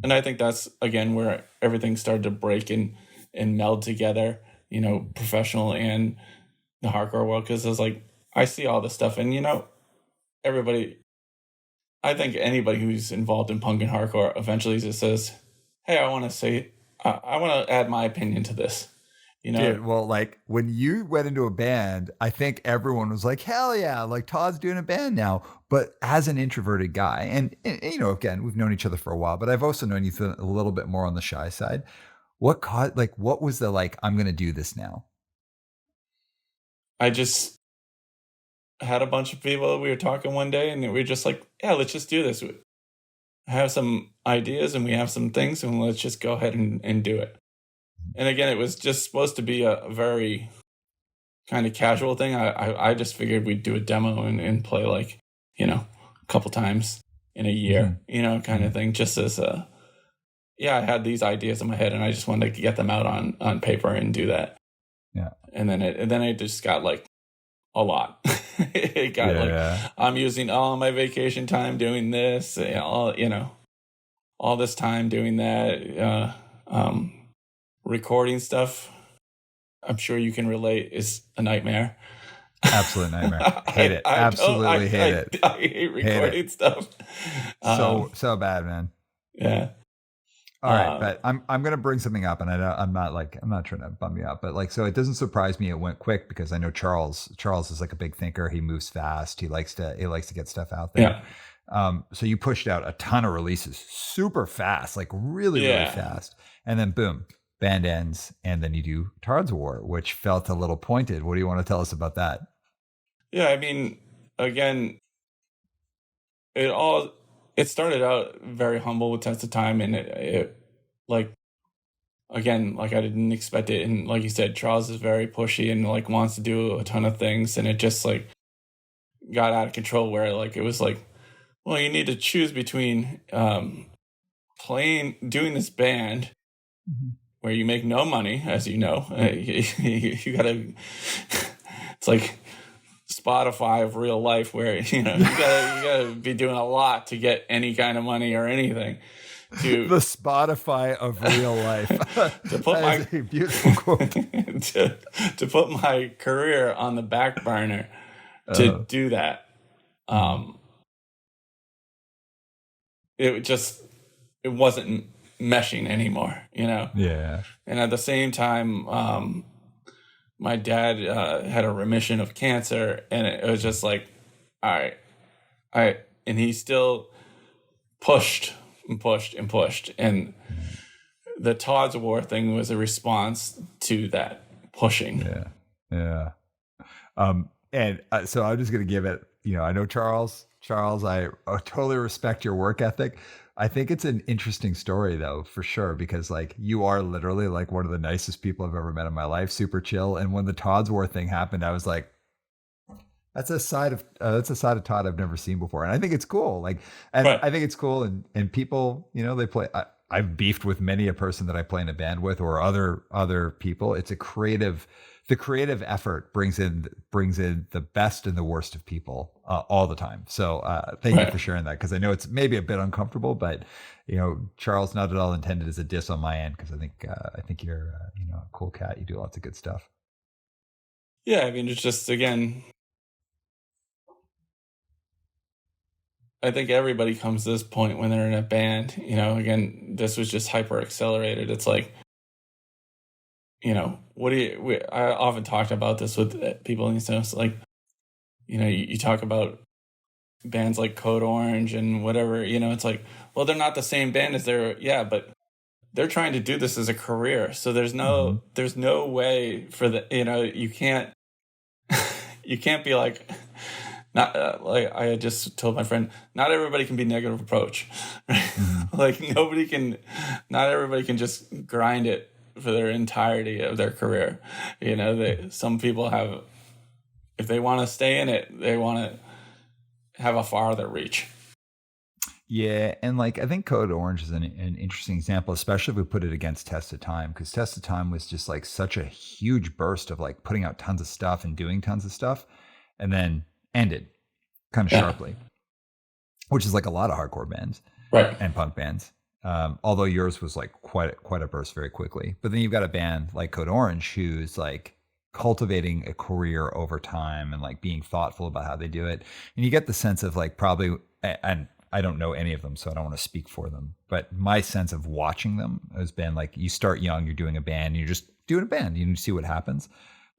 and I think that's, again, where everything started to break and meld together, professional and the hardcore world. Cause it's like, I see all this stuff and, I think anybody who's involved in punk and hardcore eventually just says, hey, I want to add my opinion to this. Dude, well, like when you went into a band, I think everyone was like, hell yeah, like Todd's doing a band now. But as an introverted guy, and again, we've known each other for a while, but I've also known you a little bit more on the shy side. What was the, like, I'm going to do this now? I just had a bunch of people. We were talking one day and we were just like, yeah, let's just do this. I have some ideas and we have some things and let's just go ahead and do it. And again, it was just supposed to be a very kind of casual thing. I just figured we'd do a demo and play like, a couple times in a year, kind of thing. Just as I had these ideas in my head and I just wanted to get them out on paper and do that. Yeah. And then it just got like a lot. It got I'm using all my vacation time doing this, all this time doing that. Recording stuff, I'm sure you can relate, is a nightmare. Absolute nightmare. Hate it. Absolutely hate it. I hate recording stuff. So bad, man. Yeah. All right, but I'm gonna bring something up, and I'm not trying to bum you out, but like, so it doesn't surprise me it went quick, because I know Charles is like a big thinker. He moves fast. He likes to get stuff out there. So you pushed out a ton of releases super fast, like really fast, and then boom, band ends, and then you do Todd's War, which felt a little pointed. What do you want to tell us about that? Yeah, I mean, again, it started out very humble with Test of Time, and it like, again, like I didn't expect it, and like you said, Charles is very pushy and like wants to do a ton of things, and it just like got out of control, where like it was like, well, you need to choose between doing this band where you make no money, as you know. You gotta, it's like Spotify of real life, where you gotta be doing a lot to get any kind of money or anything. The Spotify of real life. To put a beautiful quote. to put my career on the back burner to do that. It wasn't meshing anymore, Yeah. And at the same time, my dad had a remission of cancer, and it was just like, all right, and he still pushed and pushed and pushed, and the Todd's War thing was a response to that pushing. Yeah. And so I'm just gonna give it. I know Charles. I totally respect your work ethic. I think it's an interesting story, though, for sure, because like you are literally like one of the nicest people I've ever met in my life, super chill. And when the Todd's War thing happened, I was like, that's a side of Todd I've never seen before, and I think it's cool. Like, and right. I think it's cool, and people, they play. I've beefed with many a person that I play in a band with, or other people. It's the creative effort brings in the best and the worst of people all the time. So thank you for sharing that, because I know it's maybe a bit uncomfortable, but Charles, not at all intended as a diss on my end, because I think you're a cool cat. You do lots of good stuff. Yeah, I mean, it's just, again, I think everybody comes to this point when they're in a band. Again, this was just hyper accelerated. It's like, I often talked about this with people, and so like, you talk about bands like Code Orange and whatever, it's like, well, they're not the same band as but they're trying to do this as a career. So there's no way for you can't be like, not like I just told my friend, not everybody can be Negative Approach, right? Mm-hmm. Like not everybody can just grind it for their entirety of their career. Some people have, if they want to stay in it, they want to have a farther reach. Yeah, and like I think Code Orange is an interesting example, especially if we put it against Test of Time, because Test of Time was just like such a huge burst of like putting out tons of stuff and doing tons of stuff, and then ended kind of sharply, which is like a lot of hardcore bands, right, and punk bands. Although yours was like quite a burst very quickly. But then you've got a band like Code Orange who's like cultivating a career over time and like being thoughtful about how they do it. And you get the sense of like probably, and I don't know any of them, so I don't want to speak for them, but my sense of watching them has been like, you start young, you're doing a band, you're just doing a band, you see what happens.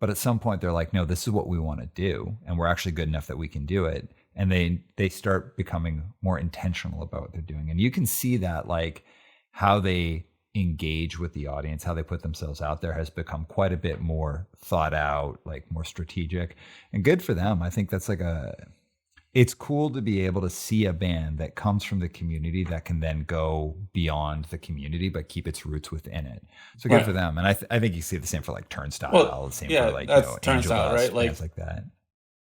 But at some point they're like, no, this is what we want to do, and we're actually good enough that we can do it. And they start becoming more intentional about what they're doing. And you can see that like how they engage with the audience, how they put themselves out there has become quite a bit more thought out, like more strategic, and good for them. I think that's like it's cool to be able to see a band that comes from the community that can then go beyond the community, but keep its roots within it. So good for them. And I think you see the same for like Turnstile, the same for like, that's Turnstile, Angel right? Dust, like that.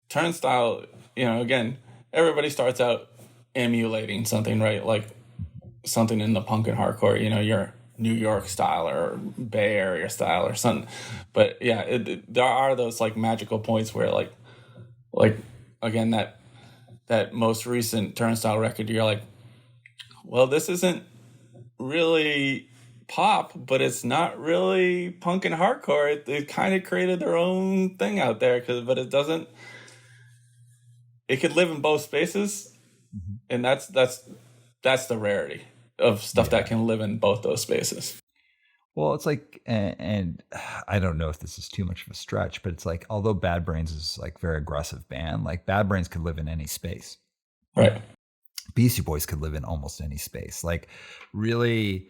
Turnstile, again, everybody starts out emulating something, right? Like something in the punk and hardcore, your New York style or Bay Area style or something. But yeah, there are those like magical points where like again, that most recent Turnstile record, you're like, well, this isn't really pop, but it's not really punk and hardcore. It kind of created their own thing out there, but it doesn't. It could live in both spaces, and that's the rarity of stuff that can live in both those spaces. Well, it's like, and I don't know if this is too much of a stretch, but it's like, although Bad Brains is like very aggressive band, like Bad Brains could live in any space. Right. Beastie Boys could live in almost any space. Like really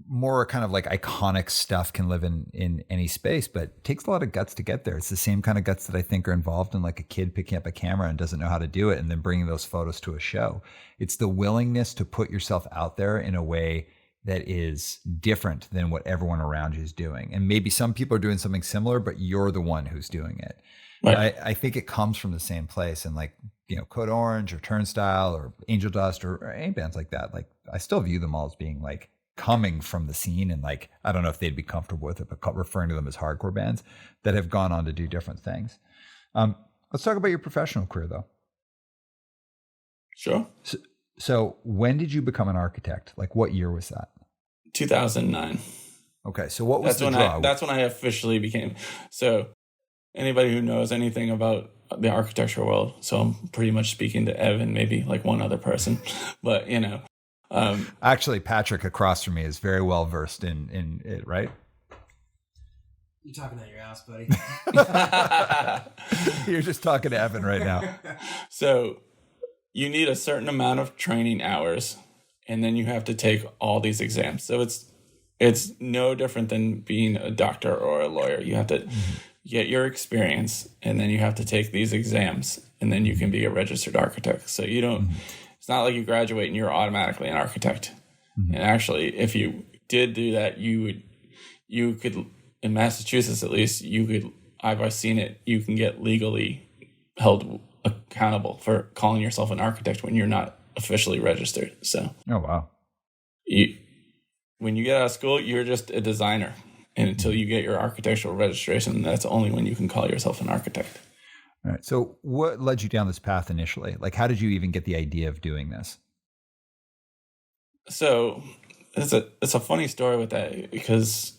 more kind of like iconic stuff can live in any space, but it takes a lot of guts to get there. It's the same kind of guts that I think are involved in like a kid picking up a camera and doesn't know how to do it and then bringing those photos to a show. It's the willingness to put yourself out there in a way that is different than what everyone around you is doing. And maybe some people are doing something similar, but you're the one who's doing it. Right. I think it comes from the same place. And like, you know, Code Orange or Turnstile or Angel Dust or any bands like that, like I still view them all as being like coming from the scene. And like, I don't know if they'd be comfortable with it, but referring to them as hardcore bands that have gone on to do different things. Let's talk about your professional career though. Sure. So when did you become an architect? Like what year was that? 2009. Okay. So what was the draw? That's when I officially became. So anybody who knows anything about the architecture world, so I'm pretty much speaking to Evan, maybe like one other person, but you know. Actually, Patrick across from me is very well versed in it, right? You're talking out your ass, buddy. You're just talking to Evan right now. So you need a certain amount of training hours, and then you have to take all these exams. So it's no different than being a doctor or a lawyer. You have to get your experience, and then you have to take these exams, and then you can be a registered architect. So you don't, it's not like you graduate and you're automatically an architect. And actually, if you did do that, you could, in Massachusetts at least, I've seen it, you can get legally held accountable for calling yourself an architect when you're not officially registered. So, oh wow, when you get out of school, you're just a designer, and until you get your architectural registration, that's only when you can call yourself an architect. All right. So, what led you down this path initially? Like, how did you even get the idea of doing this? So, it's a funny story with that because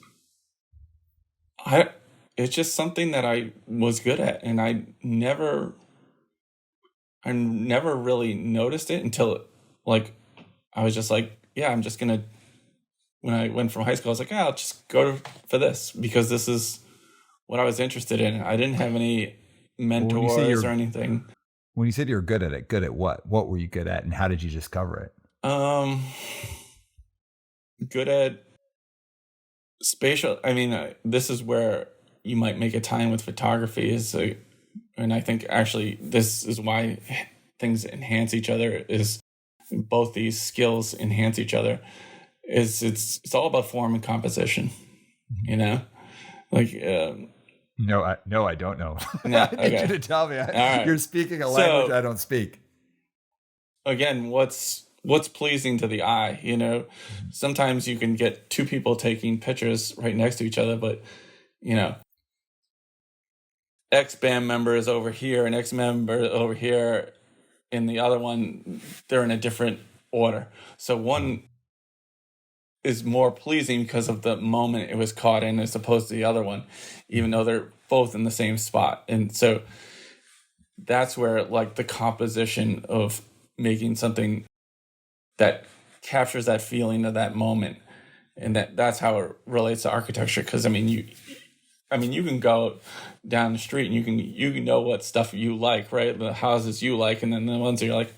it's just something that I was good at, and I never really noticed it until like I was just like, yeah, I'm just gonna. When I went from high school, I was like, I'll just go for this because this is what I was interested in. I didn't have any mentors or anything. When you said you were good at it, good at what? What were you good at, and how did you discover it? Good at spatial. I mean, this is where you might make a tie-in with photography. And I think actually this is why things enhance each other. Is both these skills enhance each other. It's all about form and composition, you know, like. No, I don't know. No, I need you to tell me. Right. You're speaking a language I don't speak. Again, what's pleasing to the eye, you know? Sometimes you can get two people taking pictures right next to each other, but, you know, X band member is over here and X member over here, and the other one, they're in a different order. So one is more pleasing because of the moment it was caught in as opposed to the other one, even though they're both in the same spot. And so that's where like the composition of making something that captures that feeling of that moment. And that's how it relates to architecture. Cause I mean, you can go down the street and you can know what stuff you like, right? The houses you like. And then the ones that you're like,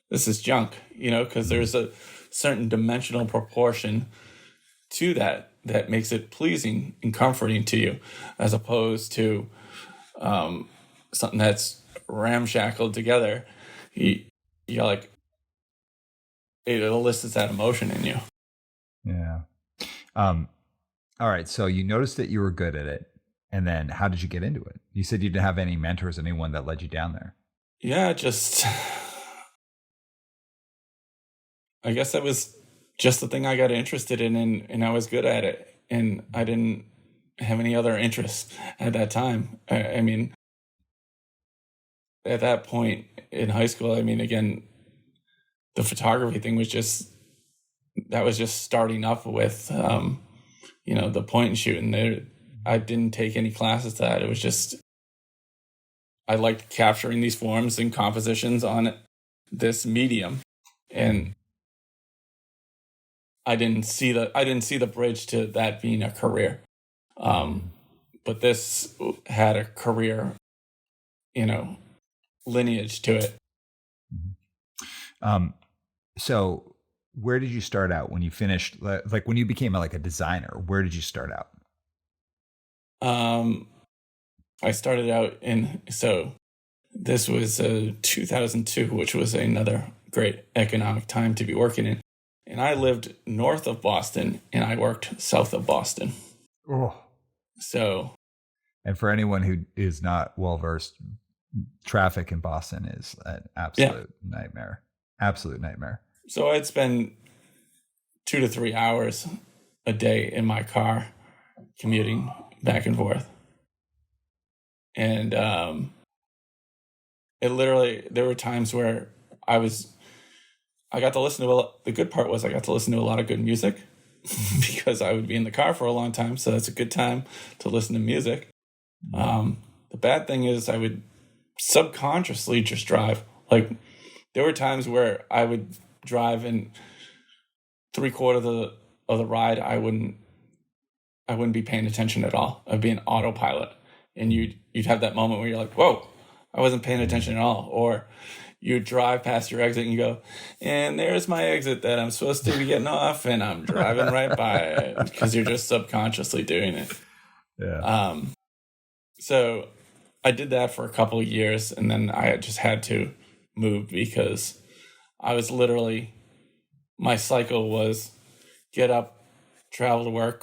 this is junk, you know, cause there's a certain dimensional proportion to that makes it pleasing and comforting to you, as opposed to something that's ramshackled together. You're like, it elicits that emotion in you. Yeah. All right. So you noticed that you were good at it, and then how did you get into it? You said you didn't have any mentors, anyone that led you down there. Yeah, I guess that was just the thing I got interested in, and I was good at it, and I didn't have any other interests at that time. I mean, at that point in high school, I mean, again, the photography thing was just starting up with, the point and shoot, and I didn't take any classes to that. It was just, I liked capturing these forms and compositions on this medium, and I didn't see the bridge to that being a career. But this had a career, lineage to it. So where did you start out when you finished, like when you became a designer, where did you start out? I started out this was 2002, which was another great economic time to be working in. And I lived north of Boston and I worked south of Boston. Oh. So. And for anyone who is not well versed, traffic in Boston is an absolute nightmare. Absolute nightmare. So I'd spend 2 to 3 hours a day in my car commuting back and forth. And there were times where I got to listen to the good part was I got to listen to a lot of good music because I would be in the car for a long time. So that's a good time to listen to music. The bad thing is I would subconsciously just drive. Like there were times where I would drive and 3/4 of the ride, I wouldn't be paying attention at all. I'd be an autopilot. And you'd have that moment where you're like, whoa, I wasn't paying attention at all. Or you drive past your exit and you go, and there's my exit that I'm supposed to be getting off, and I'm driving right by it because you're just subconsciously doing it. Yeah. So I did that for a couple of years, and then I just had to move because I was my cycle was get up, travel to work,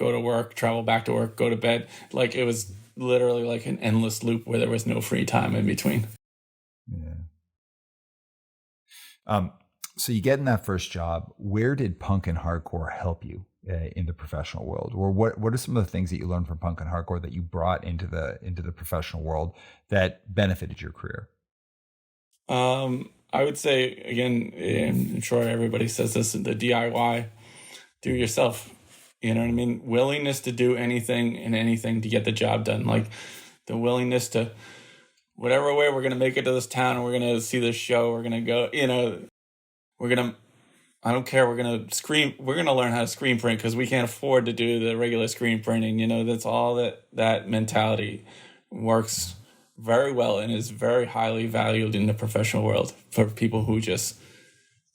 travel back to work, go to bed. Like it was literally like an endless loop where there was no free time in between. Yeah. So you get in that first job. Where did punk and hardcore help you in the professional world? Or what are some of the things that you learned from punk and hardcore that you brought into the professional world that benefited your career? I would say, again, I'm sure everybody says this, the DIY, do yourself. You know what I mean? Willingness to do anything and anything to get the job done. Like the willingness to, whatever way we're going to make it to this town, and we're going to see this show, we're going to go, I don't care, we're going to learn how to screen print because we can't afford to do the regular screen printing. That's all that mentality works very well and is very highly valued in the professional world for people who just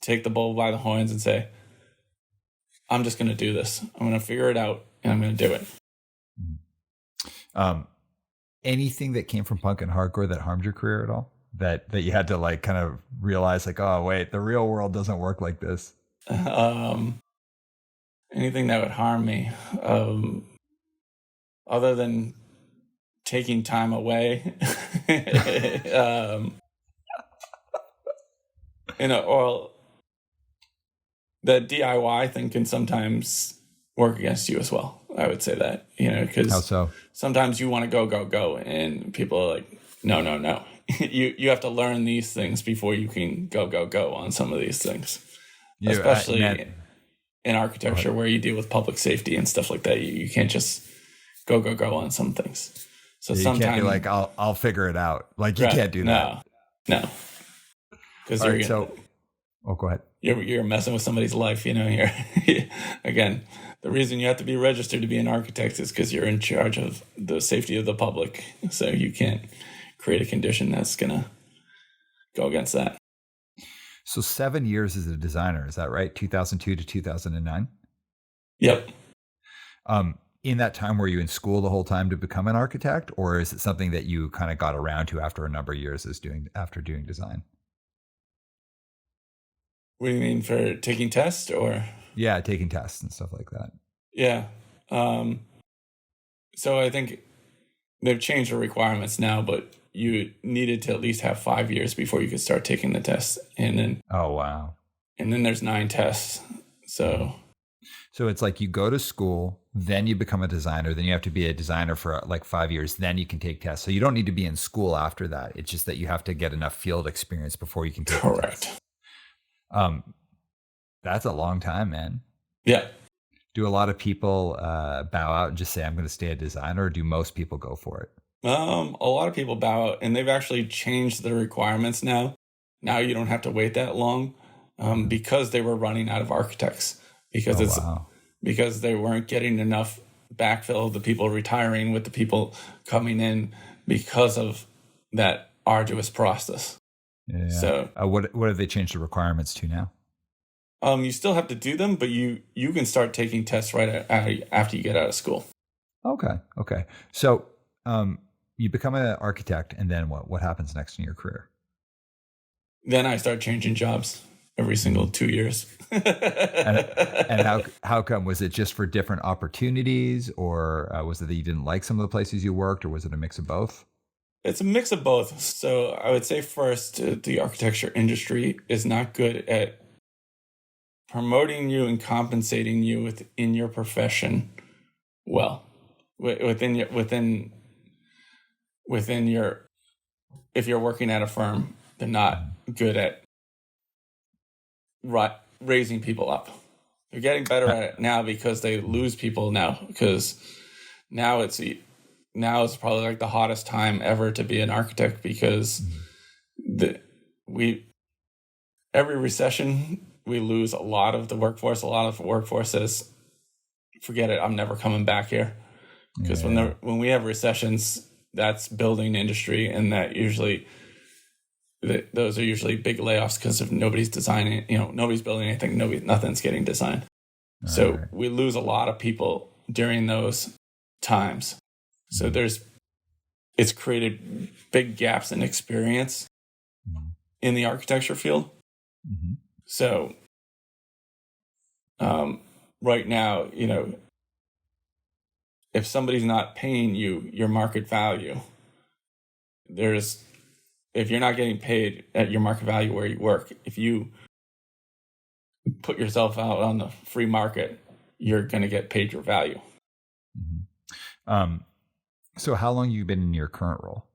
take the bull by the horns and say, I'm just going to do this. I'm going to figure it out and I'm going to do it. Anything that came from punk and hardcore that harmed your career at all? That you had to like kind of realize like, oh wait, the real world doesn't work like this. Anything that would harm me, other than taking time away, or the DIY thing can sometimes work against you as well. I would say that, because how so? Sometimes you want to go, and people are like, no. You have to learn these things before you can go on some of these things, especially in architecture where you deal with public safety and stuff like that. You can't just go on some things. So you sometimes can't be like, I'll figure it out. Like you can't do that. No. Because go ahead. You're messing with somebody's life. You're again. The reason you have to be registered to be an architect is because you're in charge of the safety of the public. So you can't create a condition that's going to go against that. So 7 years as a designer, is that right? 2002 to 2009? Yep. In that time, were you in school the whole time to become an architect, or is it something that you kind of got around to after a number of years after doing design? What do you mean, for taking tests or? Yeah, taking tests and stuff like that. Yeah. So I think they've changed the requirements now, but you needed to at least have 5 years before you could start taking the tests. And then, oh, wow. And then there's 9 tests. So it's like you go to school, then you become a designer, then you have to be a designer for like 5 years, then you can take tests. So you don't need to be in school after that. It's just that you have to get enough field experience before you can take the test. That's a long time, man. Yeah. Do a lot of people bow out and just say, I'm going to stay a designer, or do most people go for it? A lot of people bow out, and they've actually changed the requirements now. Now you don't have to wait that long because they were running out of architects. because wow. because they weren't getting enough backfill of the people retiring with the people coming in because of that arduous process. Yeah. So what have they changed the requirements to now? you still have to do them, but you can start taking tests after you get out of school. Okay. So you become an architect, and then what happens next in your career? Then I start changing jobs every single 2 years. And how come? Was it just for different opportunities, or was it that you didn't like some of the places you worked, or was it a mix of both? It's a mix of both. So I would say first, the architecture industry is not good at promoting you and compensating you within your profession well. Within your, if you're working at a firm, they're not good at raising people up. They're getting better at it now because they lose people now, because now it's probably like the hottest time ever to be an architect, because every recession we lose a lot of the workforce. A lot of the workforce says, forget it, I'm never coming back here. Because when we have recessions, that's building industry, and that usually those are usually big layoffs because if nobody's designing, nobody's building anything, nothing's getting designed. So we lose a lot of people during those times. So it's created big gaps in experience in the architecture field. Mm-hmm. So right now, if somebody's not paying you your market value, if you're not getting paid at your market value where you work, if you put yourself out on the free market, you're going to get paid your value. Mm-hmm. So how long have you been in your current role?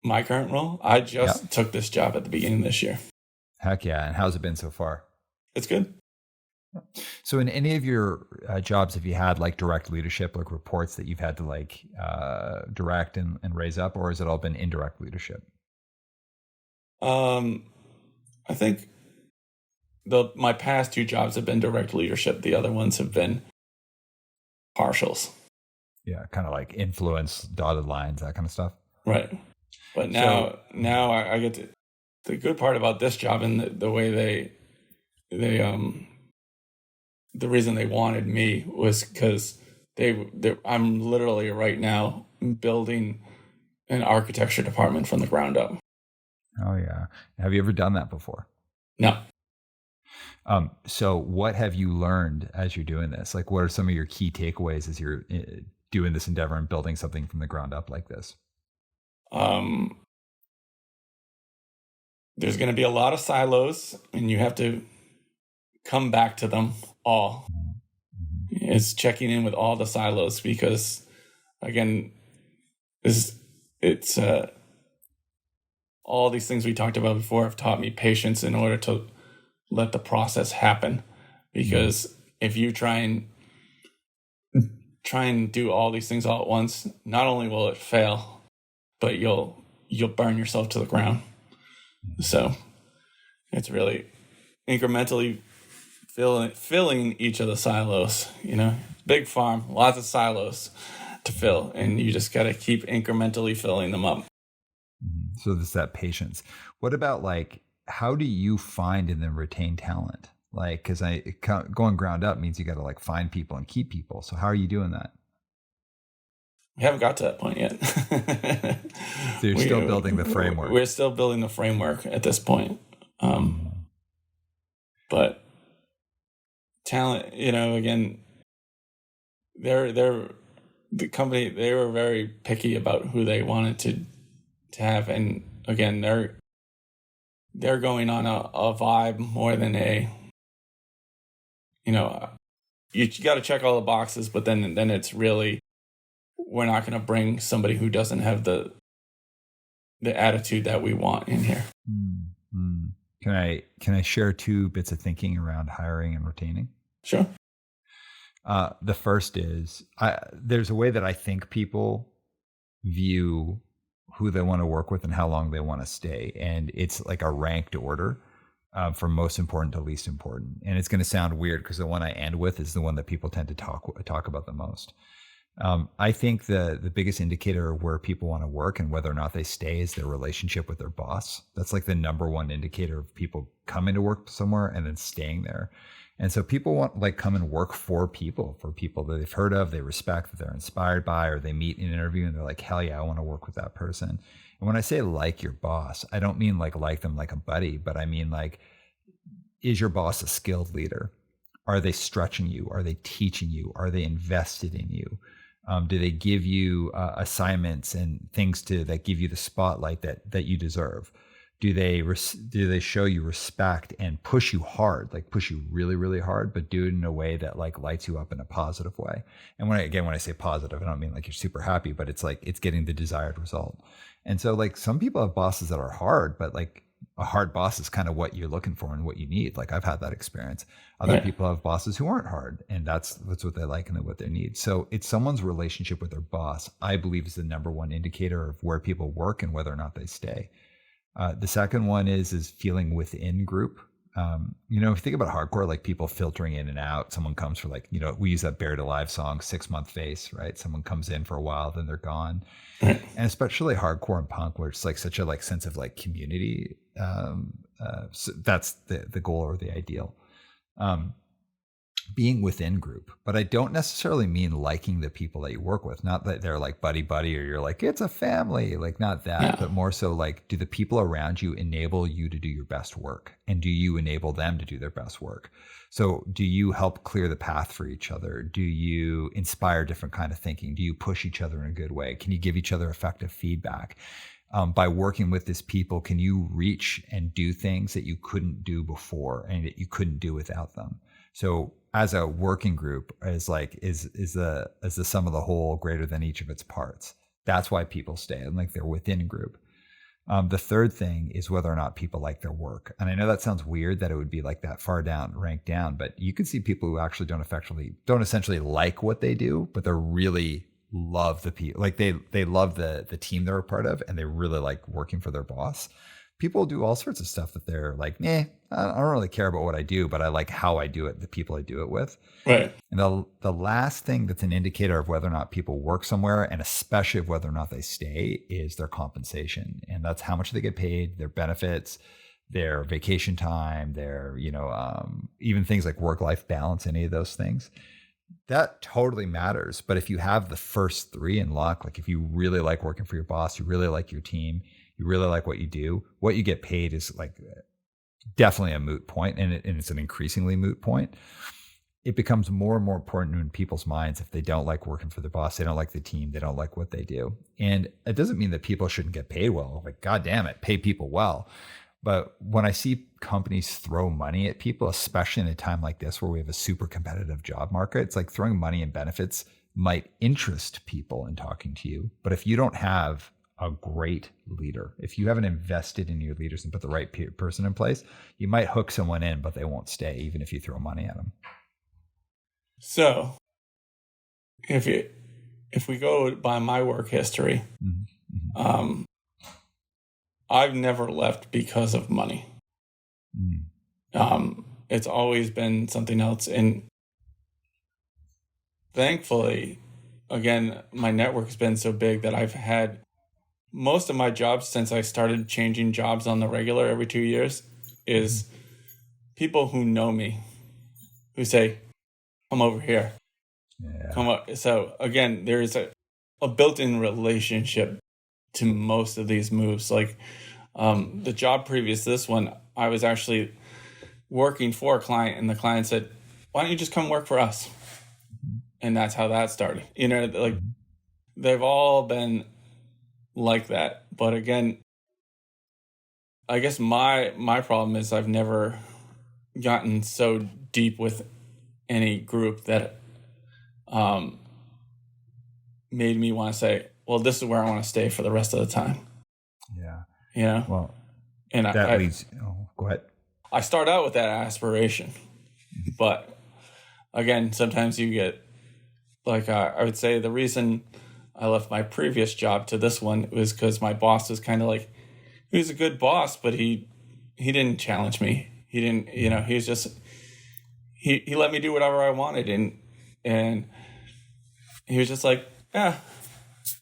My current role? I just took this job at the beginning of this year. Heck yeah. And how's it been so far? It's good. So in any of your jobs, have you had like direct leadership, like reports that you've had to like direct and raise up, or has it all been indirect leadership? I think my past 2 jobs have been direct leadership. The other ones have been partials. Yeah, kind of like influence, dotted lines, that kind of stuff. Right. But now I get to, the good part about this job and the way the reason they wanted me was because I'm literally right now building an architecture department from the ground up. Oh yeah. Have you ever done that before? No. So what have you learned as you're doing this? Like, what are some of your key takeaways as you're doing this endeavor and building something from the ground up like this? There's going to be a lot of silos, and you have to come back to them all. Mm-hmm. It's checking in with all the silos, because again, all these things we talked about before have taught me patience in order to let the process happen. Because if you try and do all these things all at once, not only will it fail, but you'll burn yourself to the ground. So it's really incrementally filling each of the silos. Big farm, lots of silos to fill, and you just got to keep incrementally filling them up. So there's that patience. What about like, how do you find and then retain talent? Like, because going ground up means you got to like find people and keep people. So how are you doing that? We haven't got to that point yet. So you're still building the framework. We're still building the framework at this point. But talent, again, the company, they were very picky about who they wanted to have. And again, they're going on a vibe more than you got to check all the boxes, but then it's really, we're not going to bring somebody who doesn't have the attitude that we want in here. Mm-hmm. Can I share 2 bits of thinking around hiring and retaining? Sure. The first is there's a way that I think people view who they want to work with and how long they want to stay, and it's like a ranked order. from most important to least important. And it's going to sound weird because the one I end with is the one that people tend to talk about the most. I think the biggest indicator of where people want to work and whether or not they stay is their relationship with their boss. That's like the number one indicator of people coming to work somewhere and then staying there. And so people want like come and work for people that they've heard of, they respect, that they're inspired by, or they meet in an interview and they're like, hell yeah, I want to work with that person. And when I say like your boss, I don't mean like them like a buddy, but I mean like, is your boss a skilled leader? Are they stretching you? Are they teaching you? Are they invested in you? Do they give you assignments and things that give you the spotlight that you deserve? Do they show you respect and push you hard, like push you really, really hard, but do it in a way that like lights you up in a positive way? And when I say positive, I don't mean like you're super happy, but it's like it's getting the desired result. And so like some people have bosses that are hard, but like a hard boss is kind of what you're looking for and what you need. Like I've had that experience. Other people have bosses who aren't hard, and that's what they like and what they need. So it's someone's relationship with their boss, I believe, is the number one indicator of where people work and whether or not they stay. The second one is feeling within group. If you think about hardcore, like people filtering in and out, someone comes for like, we use that Buried Alive song, 6-month face, right? Someone comes in for a while, then they're gone. And especially hardcore and punk, where it's like such a like sense of like community. So that's the goal or the ideal. Being within group, but I don't necessarily mean liking the people that you work with. Not that they're like buddy or you're like, it's a family, like not that, but more so like, do the people around you enable you to do your best work? And do you enable them to do their best work? So do you help clear the path for each other? Do you inspire different kind of thinking? Do you push each other in a good way? Can you give each other effective feedback? By working with these people, can you reach and do things that you couldn't do before and that you couldn't do without them? So as a working group is the sum of the whole greater than each of its parts. That's why people stay, and like they're within a group. The third thing is whether or not people like their work. And I know that sounds weird that it would be like that far down, ranked down, but you can see people who actually don't essentially like what they do, but they're really love the people. Like they love the team they're a part of, and they really like working for their boss. People do all sorts of stuff that they're like, I don't really care about what I do, but I like how I do it, the people I do it with. Right. And the last thing that's an indicator of whether or not people work somewhere, and especially of whether or not they stay, is their compensation. And that's how much they get paid, their benefits, their vacation time, their, even things like work-life balance, any of those things. That totally matters. But if you have the first three in luck, like if you really like working for your boss, you really like your team, you really like what you do, what you get paid is like definitely a moot point, and it's an increasingly moot point. It becomes more and more important in people's minds if they don't like working for the boss, they don't like the team, they don't like what they do. And it doesn't mean that people shouldn't get paid well. Like, God damn it, pay people well. But when I see companies throw money at people, especially in a time like this where we have a super competitive job market, it's like throwing money and benefits might interest people in talking to you. But if you don't have a great leader, if you haven't invested in your leaders and put the right person in place, you might hook someone in, but they won't stay, even if you throw money at them. So if we go by my work history, I've never left because of money. It's always been something else. And thankfully, again, my network has been so big that I've had most of my jobs since I started changing jobs on the regular every 2 years is people who know me, who say, come over here. Yeah. Come up. So again, there's a built-in relationship to most of these moves. Like the job previous to this one, I was actually working for a client, and the client said, why don't you just come work for us? And that's how that started. They've all been like that. But again, I guess my problem is I've never gotten so deep with any group that made me want to say, well, this is where I want to stay for the rest of the time. Yeah. Well, and that leads. Go ahead. I start out with that aspiration, but again, sometimes you get I would say the reason I left my previous job to this one was because my boss was kind of like, he was a good boss, but he didn't challenge me. He didn't, he was just, he let me do whatever I wanted. And he was just like, yeah,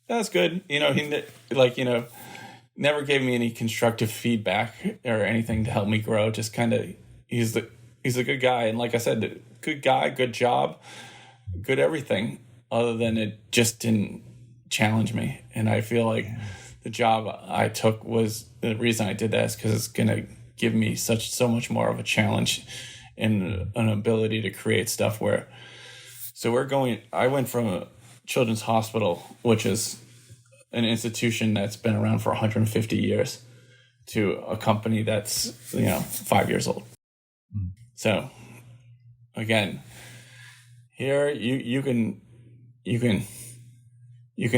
that's good. He, never gave me any constructive feedback or anything to help me grow. Just kind of, he's a good guy. And like I said, good guy, good job, good everything, other than it just didn't challenge me. And I feel like the job I took was the reason I did that is because it's going to give me so much more of a challenge and an ability to create stuff I went from a children's hospital, which is an institution that's been around for 150 years, to a company that's 5 years old. So again, here you can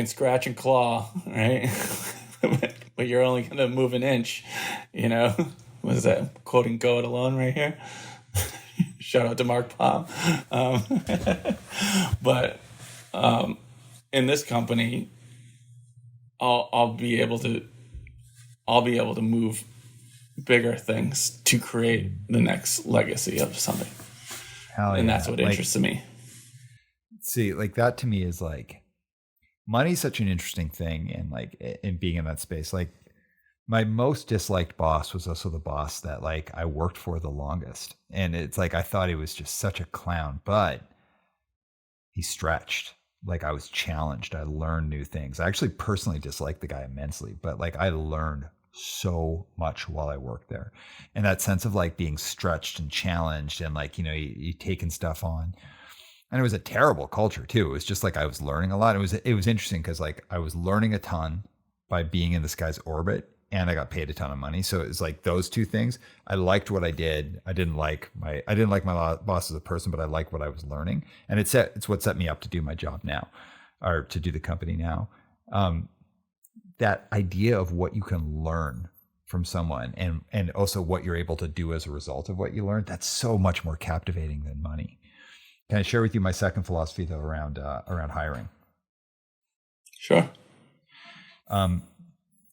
scratch and claw, right? But you're only going to move an inch. What is that? Quoting Go It Alone right here. Shout out to Mark Palm. But in this company, I'll be able to move bigger things to create the next legacy of something. And that's what interests me. See, like that to me is like, money's such an interesting thing, and like in being in that space, like my most disliked boss was also the boss that like I worked for the longest. And it's like, I thought he was just such a clown, but he stretched. Like I was challenged. I learned new things. I actually personally disliked the guy immensely, but like I learned so much while I worked there. And that sense of like being stretched and challenged and like, you taking stuff on. And it was a terrible culture too. It was just like I was learning a lot. It was interesting because like I was learning a ton by being in this guy's orbit, and I got paid a ton of money. So it was like those two things. I liked what I did. I didn't like my boss as a person, but I liked what I was learning. And it's what set me up to do my job now, or to do the company now. That idea of what you can learn from someone and also what you're able to do as a result of what you learned, that's so much more captivating than money. Can I share with you my second philosophy though around hiring? Sure.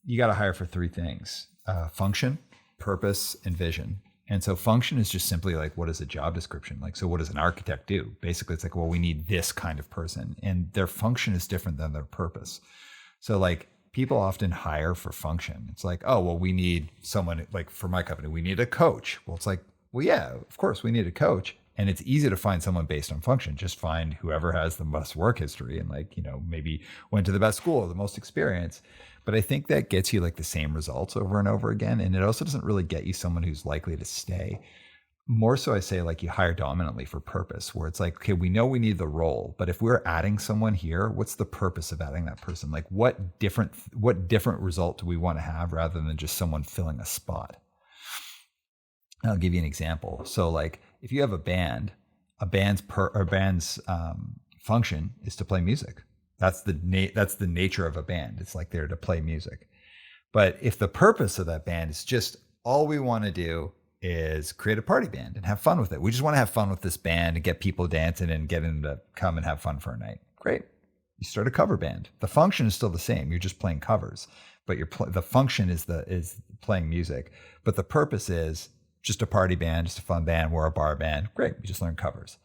You got to hire for three things: function, purpose, and vision. And so function is just simply like, what is a job description? Like, so what does an architect do? Basically, it's like, well, we need this kind of person, and their function is different than their purpose. So like people often hire for function. It's like, oh, well, we need someone, like for my company, we need a coach. Well, it's like, well, yeah, of course we need a coach. And it's easy to find someone based on function. Just find whoever has the best work history and like, maybe went to the best school or the most experience. But I think that gets you like the same results over and over again. And it also doesn't really get you someone who's likely to stay. More so I say like you hire dominantly for purpose, where it's like, okay, we know we need the role, but if we're adding someone here, what's the purpose of adding that person? Like what different result do we want to have rather than just someone filling a spot? And I'll give you an example. So like if you have a band's function is to play music. That's the nature of a band. It's like they're to play music. But if the purpose of that band is just all we want to do is create a party band and have fun with it. We just want to have fun with this band and get people dancing and get them to come and have fun for a night. Great. You start a cover band. The function is still the same. You're just playing covers, but the function is playing music. But the purpose is just a party band, just a fun band. We're a bar band. Great. We just learn covers.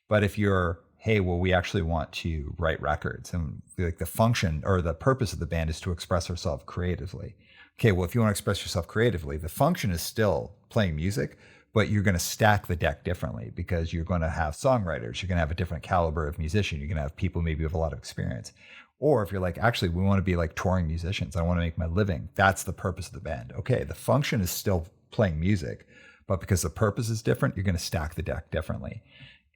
But if you're, hey, well, we actually want to write records, and like the function or the purpose of the band is to express ourselves creatively. Okay, well, if you want to express yourself creatively, the function is still playing music, but you're going to stack the deck differently because you're going to have songwriters. You're going to have a different caliber of musician. You're going to have people maybe with a lot of experience. Or if you're like, actually, we want to be like touring musicians. I want to make my living. That's the purpose of the band. Okay, the function is still playing music, but because the purpose is different, you're going to stack the deck differently.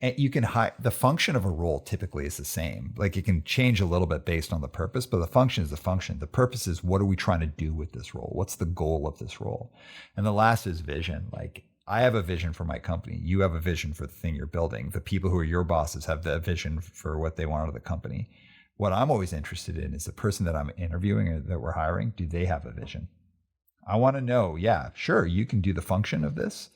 And you can the function of a role typically is the same. Like it can change a little bit based on the purpose, but the function is the function. The purpose is, what are we trying to do with this role? What's the goal of this role? And the last is vision. Like I have a vision for my company. You have a vision for the thing you're building. The people who are your bosses have the vision for what they want out of the company. What I'm always interested in is the person that I'm interviewing or that we're hiring. Do they have a vision? I want to know, yeah, sure, you can do the function of this.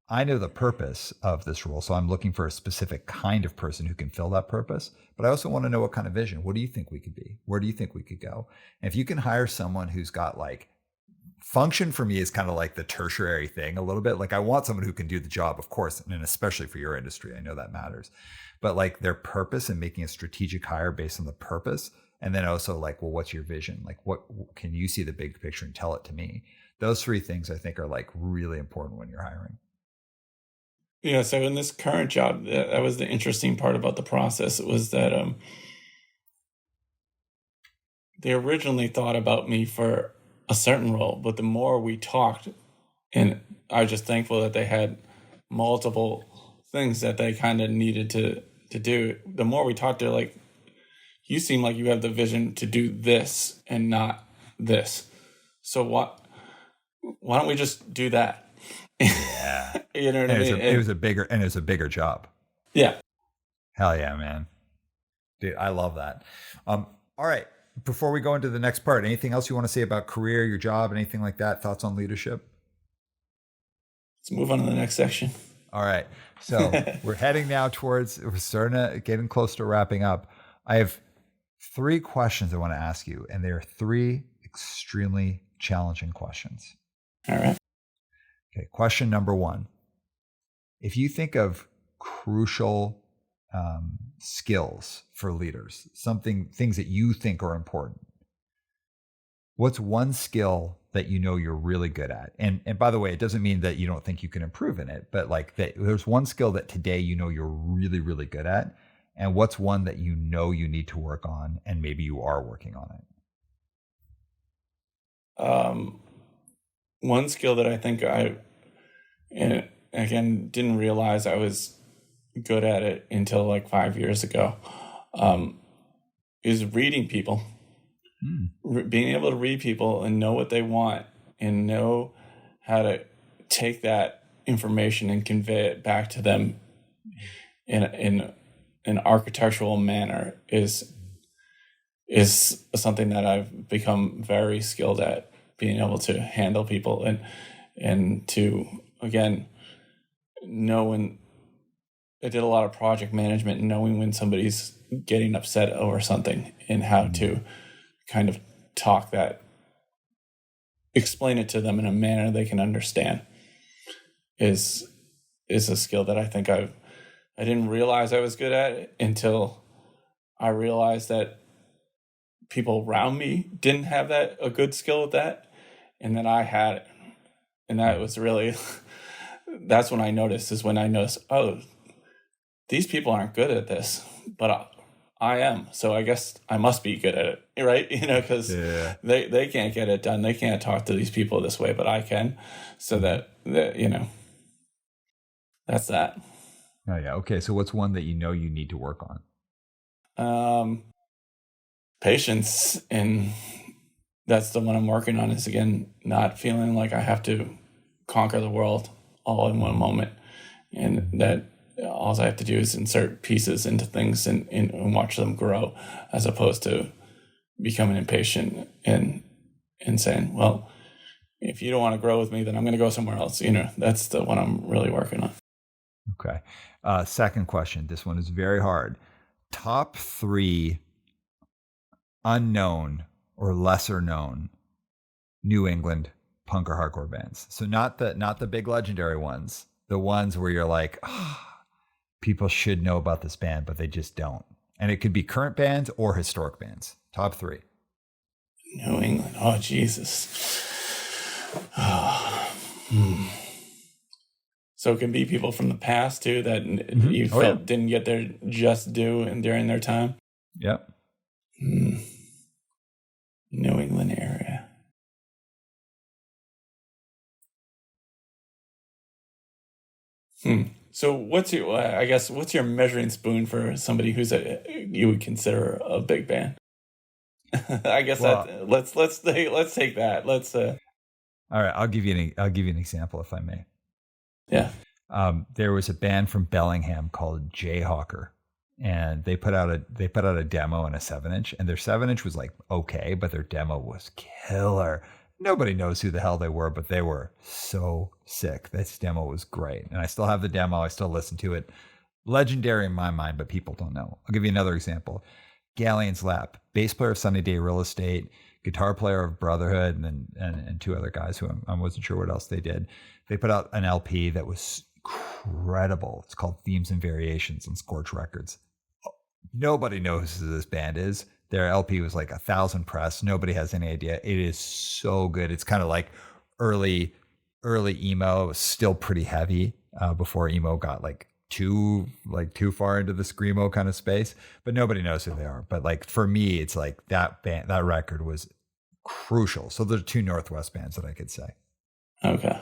I know the purpose of this role, so I'm looking for a specific kind of person who can fill that purpose. But I also want to know what kind of vision. What do you think we could be? Where do you think we could go? And if you can hire someone who's got like function for me is kind of like the tertiary thing a little bit. Like I want someone who can do the job, of course, and especially for your industry, I know that matters. But like their purpose and making a strategic hire based on the purpose. And then also like, well, what's your vision? Like what can you see the big picture and tell it to me? Those three things I think are like really important when you're hiring. Yeah. So in this current job, that was the interesting part about the process. It was that they originally thought about me for a certain role, but the more we talked, and I was just thankful that they had multiple things that they kind of needed to do. The more we talked, they're like, you seem like you have the vision to do this and not this. So why don't we just do that? Yeah. You know what I mean? It was a bigger job. Yeah. Hell yeah, man. Dude, I love that. All right. Before we go into the next part, anything else you want to say about career, your job, anything like that? Thoughts on leadership? Let's move on to the next section. All right. So we're heading now we're starting to getting close to wrapping up. I have 3 questions I want to ask you, and they're 3 extremely challenging questions. All right. Okay. Question number 1. If you think of crucial skills for leaders, things that you think are important, what's one skill that you know you're really good at? And by the way, it doesn't mean that you don't think you can improve in it, but like that there's one skill that today you know you're really, really good at. And what's one that you know you need to work on and maybe you are working on it? One skill that I think and again, didn't realize I was good at it until like 5 years ago, is reading people. Being able to read people and know what they want and know how to take that information and convey it back to them in an architectural manner is something that I've become very skilled at, being able to handle people and to, again, know when I did a lot of project management and knowing when somebody's getting upset over something and how to kind of explain it to them in a manner they can understand is a skill that I think I didn't realize I was good at it until I realized that people around me didn't have a good skill with that, and then I had it. And that was really, that's when I noticed, oh, these people aren't good at this, but I am. So I guess I must be good at it, right? Because they can't get it done. They can't talk to these people this way, but I can. So that that's that. Oh yeah. Okay. So what's one that you know you need to work on? Patience, and that's the one I'm working on, is again not feeling like I have to conquer the world all in one moment, and that all I have to do is insert pieces into things and watch them grow, as opposed to becoming impatient and saying, well, if you don't want to grow with me, then I'm going to go somewhere else. That's the one I'm really working on. Okay. Second question. This one is very hard. Top 3 unknown or lesser known New England punk or hardcore bands. So not the big legendary ones, the ones where you're like, people should know about this band, but they just don't. And it could be current bands or historic bands. Top 3. New England. Oh, Jesus. So it can be people from the past too that you felt didn't get their just due and during their time. Yep. New England area. So what's your measuring spoon for somebody who's you would consider a big band? I guess let's take that. All right, I'll give you an example if I may. Yeah. There was a band from Bellingham called Jayhawker, and they put out a demo in a 7-inch, and their 7-inch was like okay, but their demo was killer. Nobody knows who the hell they were, but they were so sick. This demo was great, and I still have the demo. I still listen to it. Legendary in my mind, but people don't know. I'll give you another example. Galleon's Lap, bass player of Sunny Day Real Estate, guitar player of Brotherhood, and two other guys who I wasn't sure what else they did. They put out an LP that was incredible. It's called Themes and Variations on Scorch Records. Nobody knows who this band is. Their LP was like 1,000 press. Nobody has any idea. It is so good. It's kind of like early emo. It was still pretty heavy before emo got like too far into the screamo kind of space. But nobody knows who they are. But like for me, it's like that record was crucial. So there's two Northwest bands that I could say. Okay.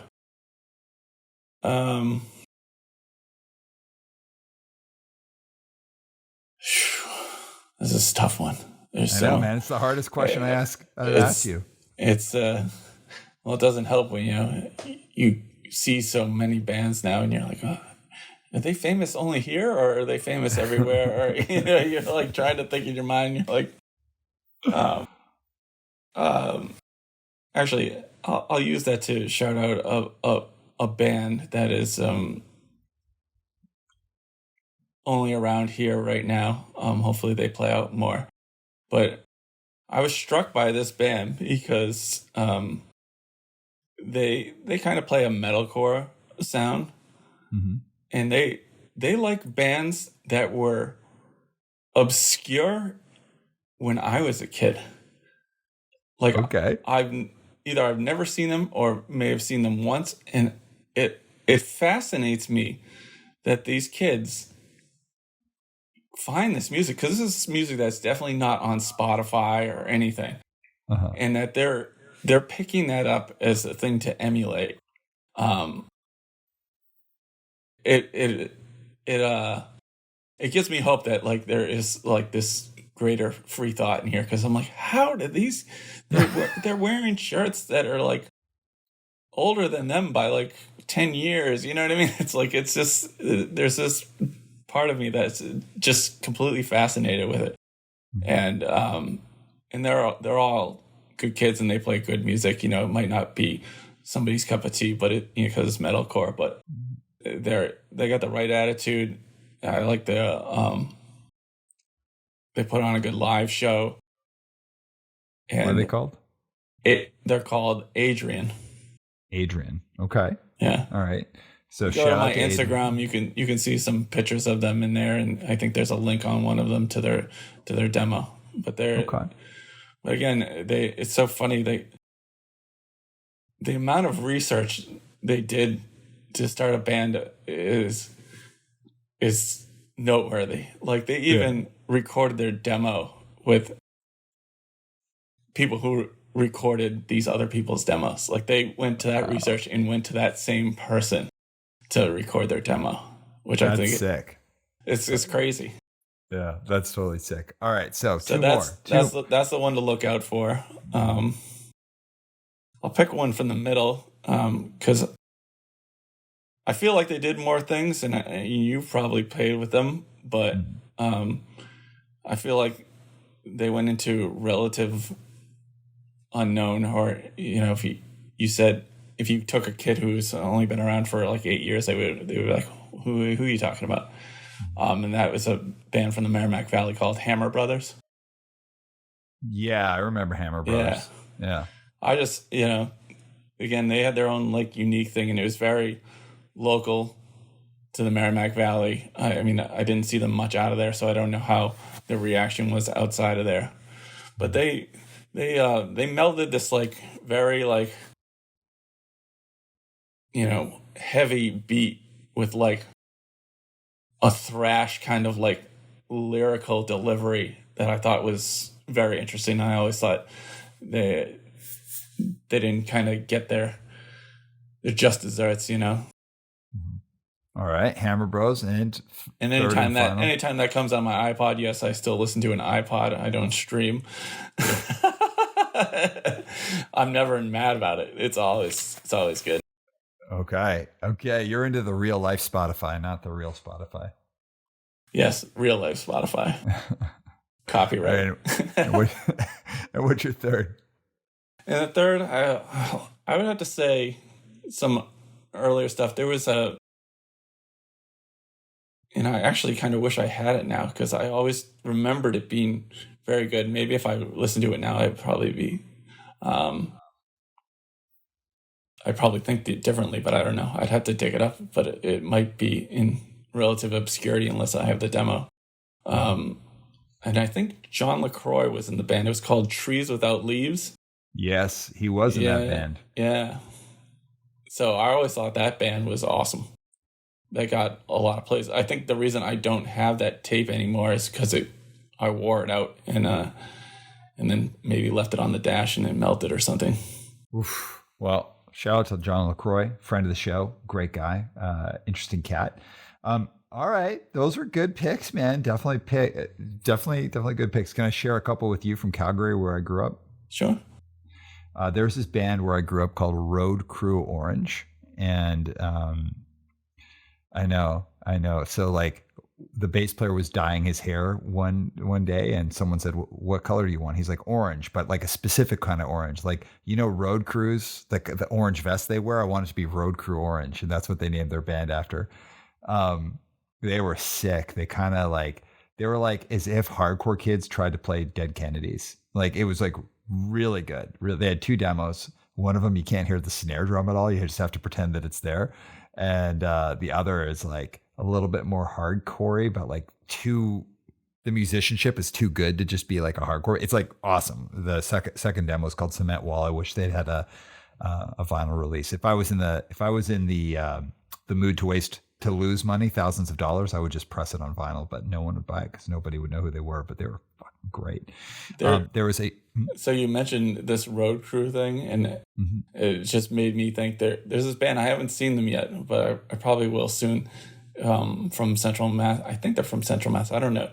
This is a tough one. I know, man. It's the hardest question I asked you. It's well, it doesn't help when you see so many bands now, and you're like, oh, are they famous only here, or are they famous everywhere? Or you're like trying to think in your mind. You're like, actually, I'll use that to shout out a band that is only around here right now. Hopefully they play out more. But I was struck by this band because they kind of play a metalcore sound, and they like bands that were obscure when I was a kid. Like, okay, I've never seen them or may have seen them once, and it fascinates me that these kids find this music, because this is music that's definitely not on Spotify or anything, and that they're picking that up as a thing to emulate. It gives me hope that like there is like this greater free thought in here, because I'm like, how did these? They're wearing shirts that are like older than them by like 10 years. You know what I mean? It's like, it's just, there's this part of me that's just completely fascinated with it, and they're all good kids, and they play good music. It might not be somebody's cup of tea, but it because it's metalcore, but they got the right attitude. I like they put on a good live show. And what are they called? They're called Adrian. Okay. Yeah. All right. So go to my Instagram. You can see some pictures of them in there, and I think there's a link on one of them to their demo. But they're okay. But again, it's so funny. The amount of research they did to start a band is noteworthy. Like they even recorded their demo with people who recorded these other people's demos. Like they went to that research and went to that same person to record their demo, which I think sick. It's crazy. Yeah, that's totally sick. All right, so two that's, more. That's the one to look out for. I'll pick one from the middle because I feel like they did more things, and you probably played with them, but I feel like they went into relative unknown, or if you said, if you took a kid who's only been around for like 8 years, they would be like, who are you talking about? And that was a band from the Merrimack Valley called Hammer Brothers. Yeah, I remember Hammer Brothers. Yeah. I just, again, they had their own like unique thing, and it was very local to the Merrimack Valley. I mean, I didn't see them much out of there, so I don't know how the reaction was outside of there. But they melded this like very like heavy beat with like a thrash kind of like lyrical delivery that I thought was very interesting. I always thought they didn't kind of get their just desserts, All right, Hammer Bros, and anytime that comes on my iPod, yes, I still listen to an iPod. I don't stream. I'm never mad about it. It's always good. Okay. You're into the real life Spotify, not the real Spotify. Yes, real life Spotify. Copyright. And what's your third? And the third, I would have to say some earlier stuff. There was I actually kind of wish I had it now, because I always remembered it being very good. Maybe if I listened to it now, I'd probably be I probably think differently, but I don't know. I'd have to dig it up, but it might be in relative obscurity unless I have the demo. And I think John LaCroix was in the band. It was called Trees Without Leaves. Yes, he was in that band. Yeah. So I always thought that band was awesome. They got a lot of plays. I think the reason I don't have that tape anymore is because I wore it out and then maybe left it on the dash and it melted or something. Oof. Well, shout out to John LaCroix, friend of the show, great guy, interesting cat. All right, those were good picks, man. Definitely good picks. Can I share a couple with you from Calgary, where I grew up? Sure. There's this band where I grew up called Road Crew Orange, and I know. So like, the bass player was dyeing his hair one day, and someone said, "What color do you want?" He's like, "Orange," but like a specific kind of orange, like, road crews, like the orange vest they wear. I want it to be Road Crew Orange, and that's what they named their band after. They were sick. They were like as if hardcore kids tried to play Dead Kennedys. Like, it was like really good. They had 2 demos. One of them, you can't hear the snare drum at all. You just have to pretend that it's there. And the other is like a little bit more hardcore-y, but like the musicianship is too good to just be like a hardcore. It's like awesome. The second demo is called Cement Wall. I wish they'd had a vinyl release. If I was in the mood to lose money, thousands of dollars, I would just press it on vinyl, but no one would buy it because nobody would know who they were, but they were fucking great. There was a... So you mentioned this Road Crew thing, and it just made me think there's this band. I haven't seen them yet, but I probably will soon, from Central Mass. I think they're from Central Mass. I don't know.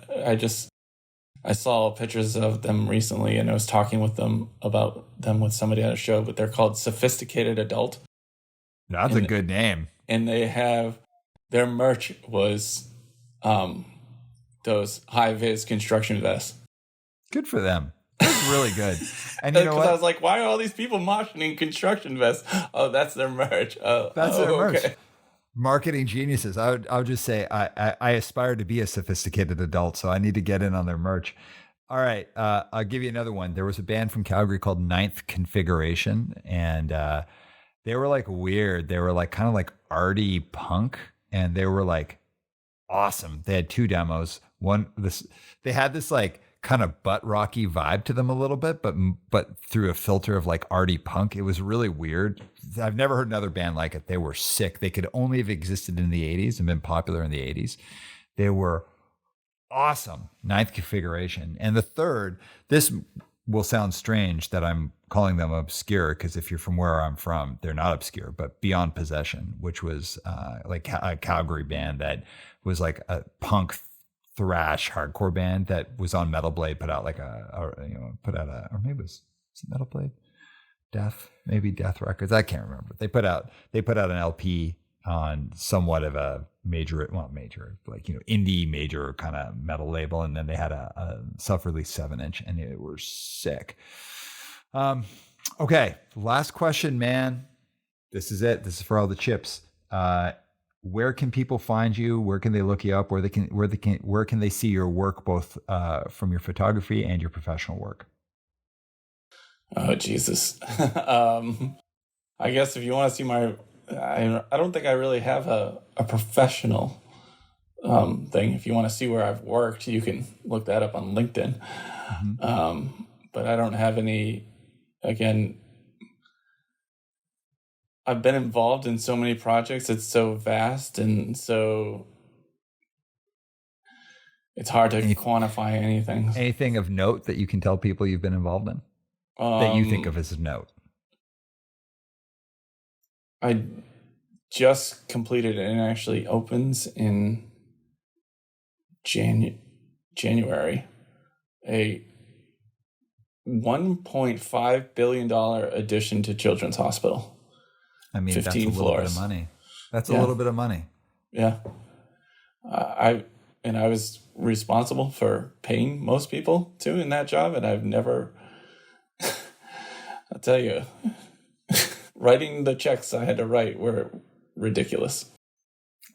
I saw pictures of them recently, and I was talking with them about them with somebody at a show, but they're called Sophisticated Adult. That's a good name. And they have... Their merch was those high-vis construction vests. Good for them. That's really good. And you know what? I was like, why are all these people moshing in construction vests? Oh, that's their merch. That's their merch. Okay. Marketing geniuses. I would just say I aspire to be a sophisticated adult, so I need to get in on their merch. All right. I'll give you another one. There was a band from Calgary called Ninth Configuration, and they were like weird. They were like kind of like arty punk. And they were like awesome. They had 2 demos. They had this like kind of butt rocky vibe to them a little bit, but through a filter of like arty punk. It was really weird. I've never heard another band like it. They were sick. They could only have existed in the 80s and been popular in the 80s. They were awesome. Ninth Configuration. And the third, this will sound strange that I'm calling them obscure, because if you're from where I'm from, they're not obscure, but Beyond Possession, which was like a Calgary band that was like a punk thrash hardcore band that was on Metal Blade, put out like or maybe it was Metal Blade? Death Records. I can't remember. They put out an LP on somewhat of a major, like, indie major kind of metal label. And then they had a self-release 7-inch, and they were sick. Okay. Last question, man. This is it. This is for all the chips. Where can people find you? Where can they look you up? Where can they see your work, both from your photography and your professional work? Oh, Jesus. I guess if you want to see my, I don't think I really have a professional thing. If you want to see where I've worked, you can look that up on LinkedIn. Mm-hmm. But I don't have any, again, I've been involved in so many projects. It's so vast, and so it's hard to quantify anything. Anything of note that you can tell people you've been involved in that you think of as a note? I just completed, and it actually opens in January, a $1.5 billion addition to Children's Hospital. I mean, that's a little floors. bit of money. That's a little bit of money. Yeah. I was responsible for paying most people too in that job, and I've never, I'll tell you, writing the checks I had to write were ridiculous.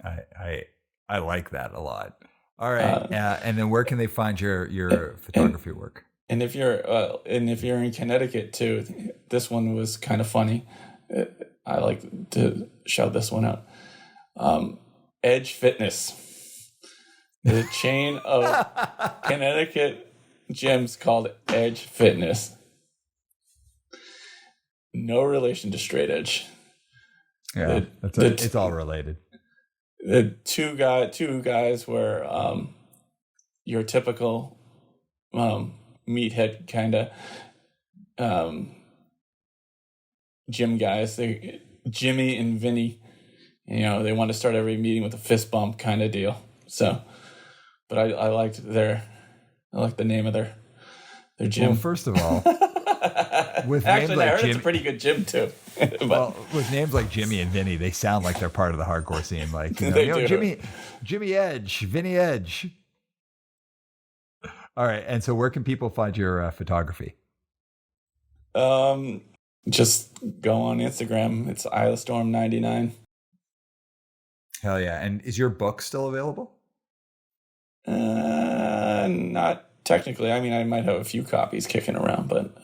I like that a lot. All right. And then where can they find your photography work? And if you're in Connecticut too, this one was kind of funny. I like to shout this one out. Edge Fitness, the chain of Connecticut gyms called Edge Fitness. No relation to Straight Edge. Yeah, it's all related. The two guys were your typical meathead kind of gym guys. Jimmy and Vinny. They want to start every meeting with a fist bump kind of deal. So, but I liked the name of their gym. Well, first of all, with actually, names like I heard it's a pretty good gym too. Well, with names like Jimmy and Vinny, they sound like they're part of the hardcore scene. Like, Jimmy Edge, Vinny Edge. All right, and so where can people find your photography? Just go on Instagram. It's IslaStorm99. Hell yeah! And is your book still available? Not technically. I mean, I might have a few copies kicking around, but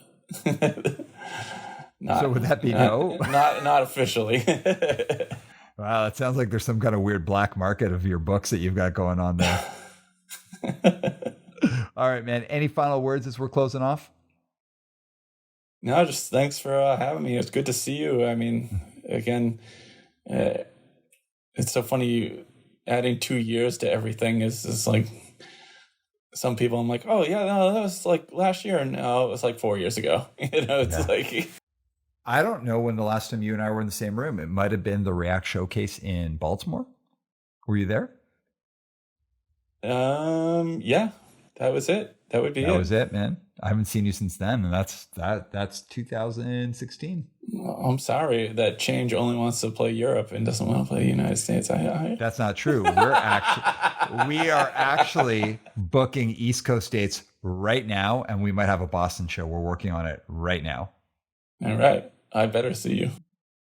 not. So would that be no? Not officially. Wow, it sounds like there's some kind of weird black market of your books that you've got going on there. All right, man. Any final words as we're closing off? No, just thanks for having me. It's good to see you. I mean, again, it's so funny adding 2 years to everything is like some people I'm like, oh yeah, no, that was like last year. No, it was like 4 years ago. It's like, I don't know when the last time you and I were in the same room. It might have been the React Showcase in Baltimore. Were you there? Yeah, that was it. That would be it. That was it, man. I haven't seen you since then, and that's 2016. I'm sorry that Change only wants to play Europe and doesn't want to play the United States. That's not true. We are actually booking East Coast dates right now, and we might have a Boston show. We're working on it right now. All right. I better see you.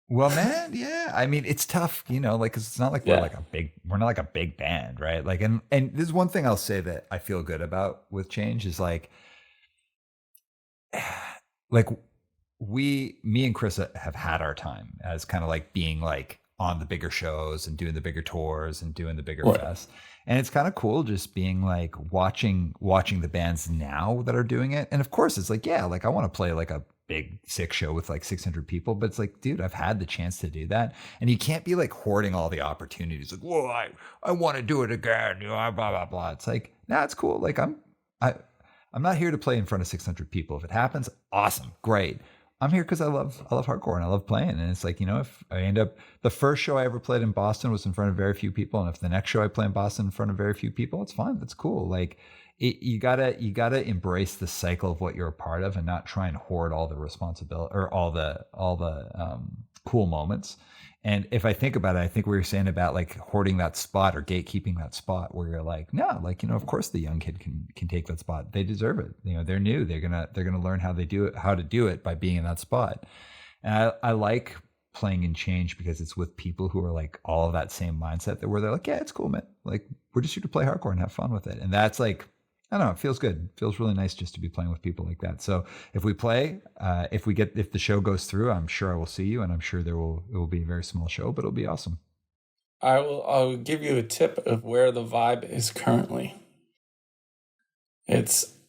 Well, man, yeah. I mean, it's tough, 'cause it's not like we're not like a big band, right? Like, and there's one thing I'll say that I feel good about with Change is like me and Chris have had our time as kind of like being like on the bigger shows and doing the bigger tours and doing the bigger fests. And it's kind of cool just being like watching the bands now that are doing it. And of course it's like, yeah, like I want to play like a big sick show with like 600 people, but it's like, dude, I've had the chance to do that. And you can't be like hoarding all the opportunities. Like, whoa, I want to do it again. Blah, blah, blah. It's like, nah, it's cool. Like I'm not here to play in front of 600 people. If it happens, awesome, great. I'm here because I love hardcore and I love playing. And it's like, if I end up, the first show I ever played in Boston was in front of very few people. And if the next show I play in Boston in front of very few people, it's fine. That's cool. Like you gotta embrace the cycle of what you're a part of and not try and hoard all the responsibility or all the cool moments. And if I think about it, I think we were saying about like hoarding that spot or gatekeeping that spot where you're like, no, like, of course the young kid can take that spot. They deserve it. They're new. They're going to learn how to do it by being in that spot. And I like playing in Change because it's with people who are like all of that same mindset where they're like, yeah, it's cool, man. Like we're just here to play hardcore and have fun with it. And that's like, I don't know. It feels good. It feels really nice just to be playing with people like that. So if we play, if the show goes through, I'm sure I will see you, and I'm sure it will be a very small show, but it'll be awesome. I'll give you a tip of where the vibe is currently.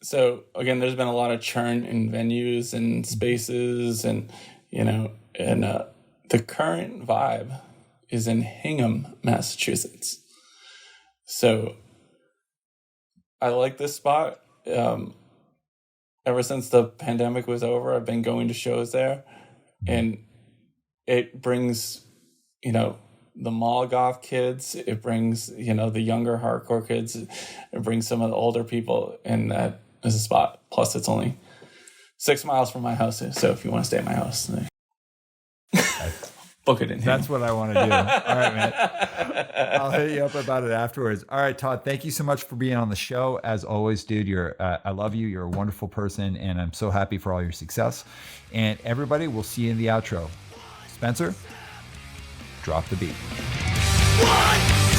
So again, there's been a lot of churn in venues and spaces, and the current vibe is in Hingham, Massachusetts. So I like this spot. Ever since the pandemic was over, I've been going to shows there, and it brings, the mall goth kids. It brings, the younger hardcore kids. It brings some of the older people, and that is a spot. Plus, it's only 6 miles from my house, so if you want to stay at my house, book it in here. That's what I want to do. All right, man. I'll hit you up about it afterwards. All right, Todd, thank you so much for being on the show. As always, dude, I love you. You're a wonderful person, and I'm so happy for all your success. And everybody, we'll see you in the outro. Spencer, drop the beat. One.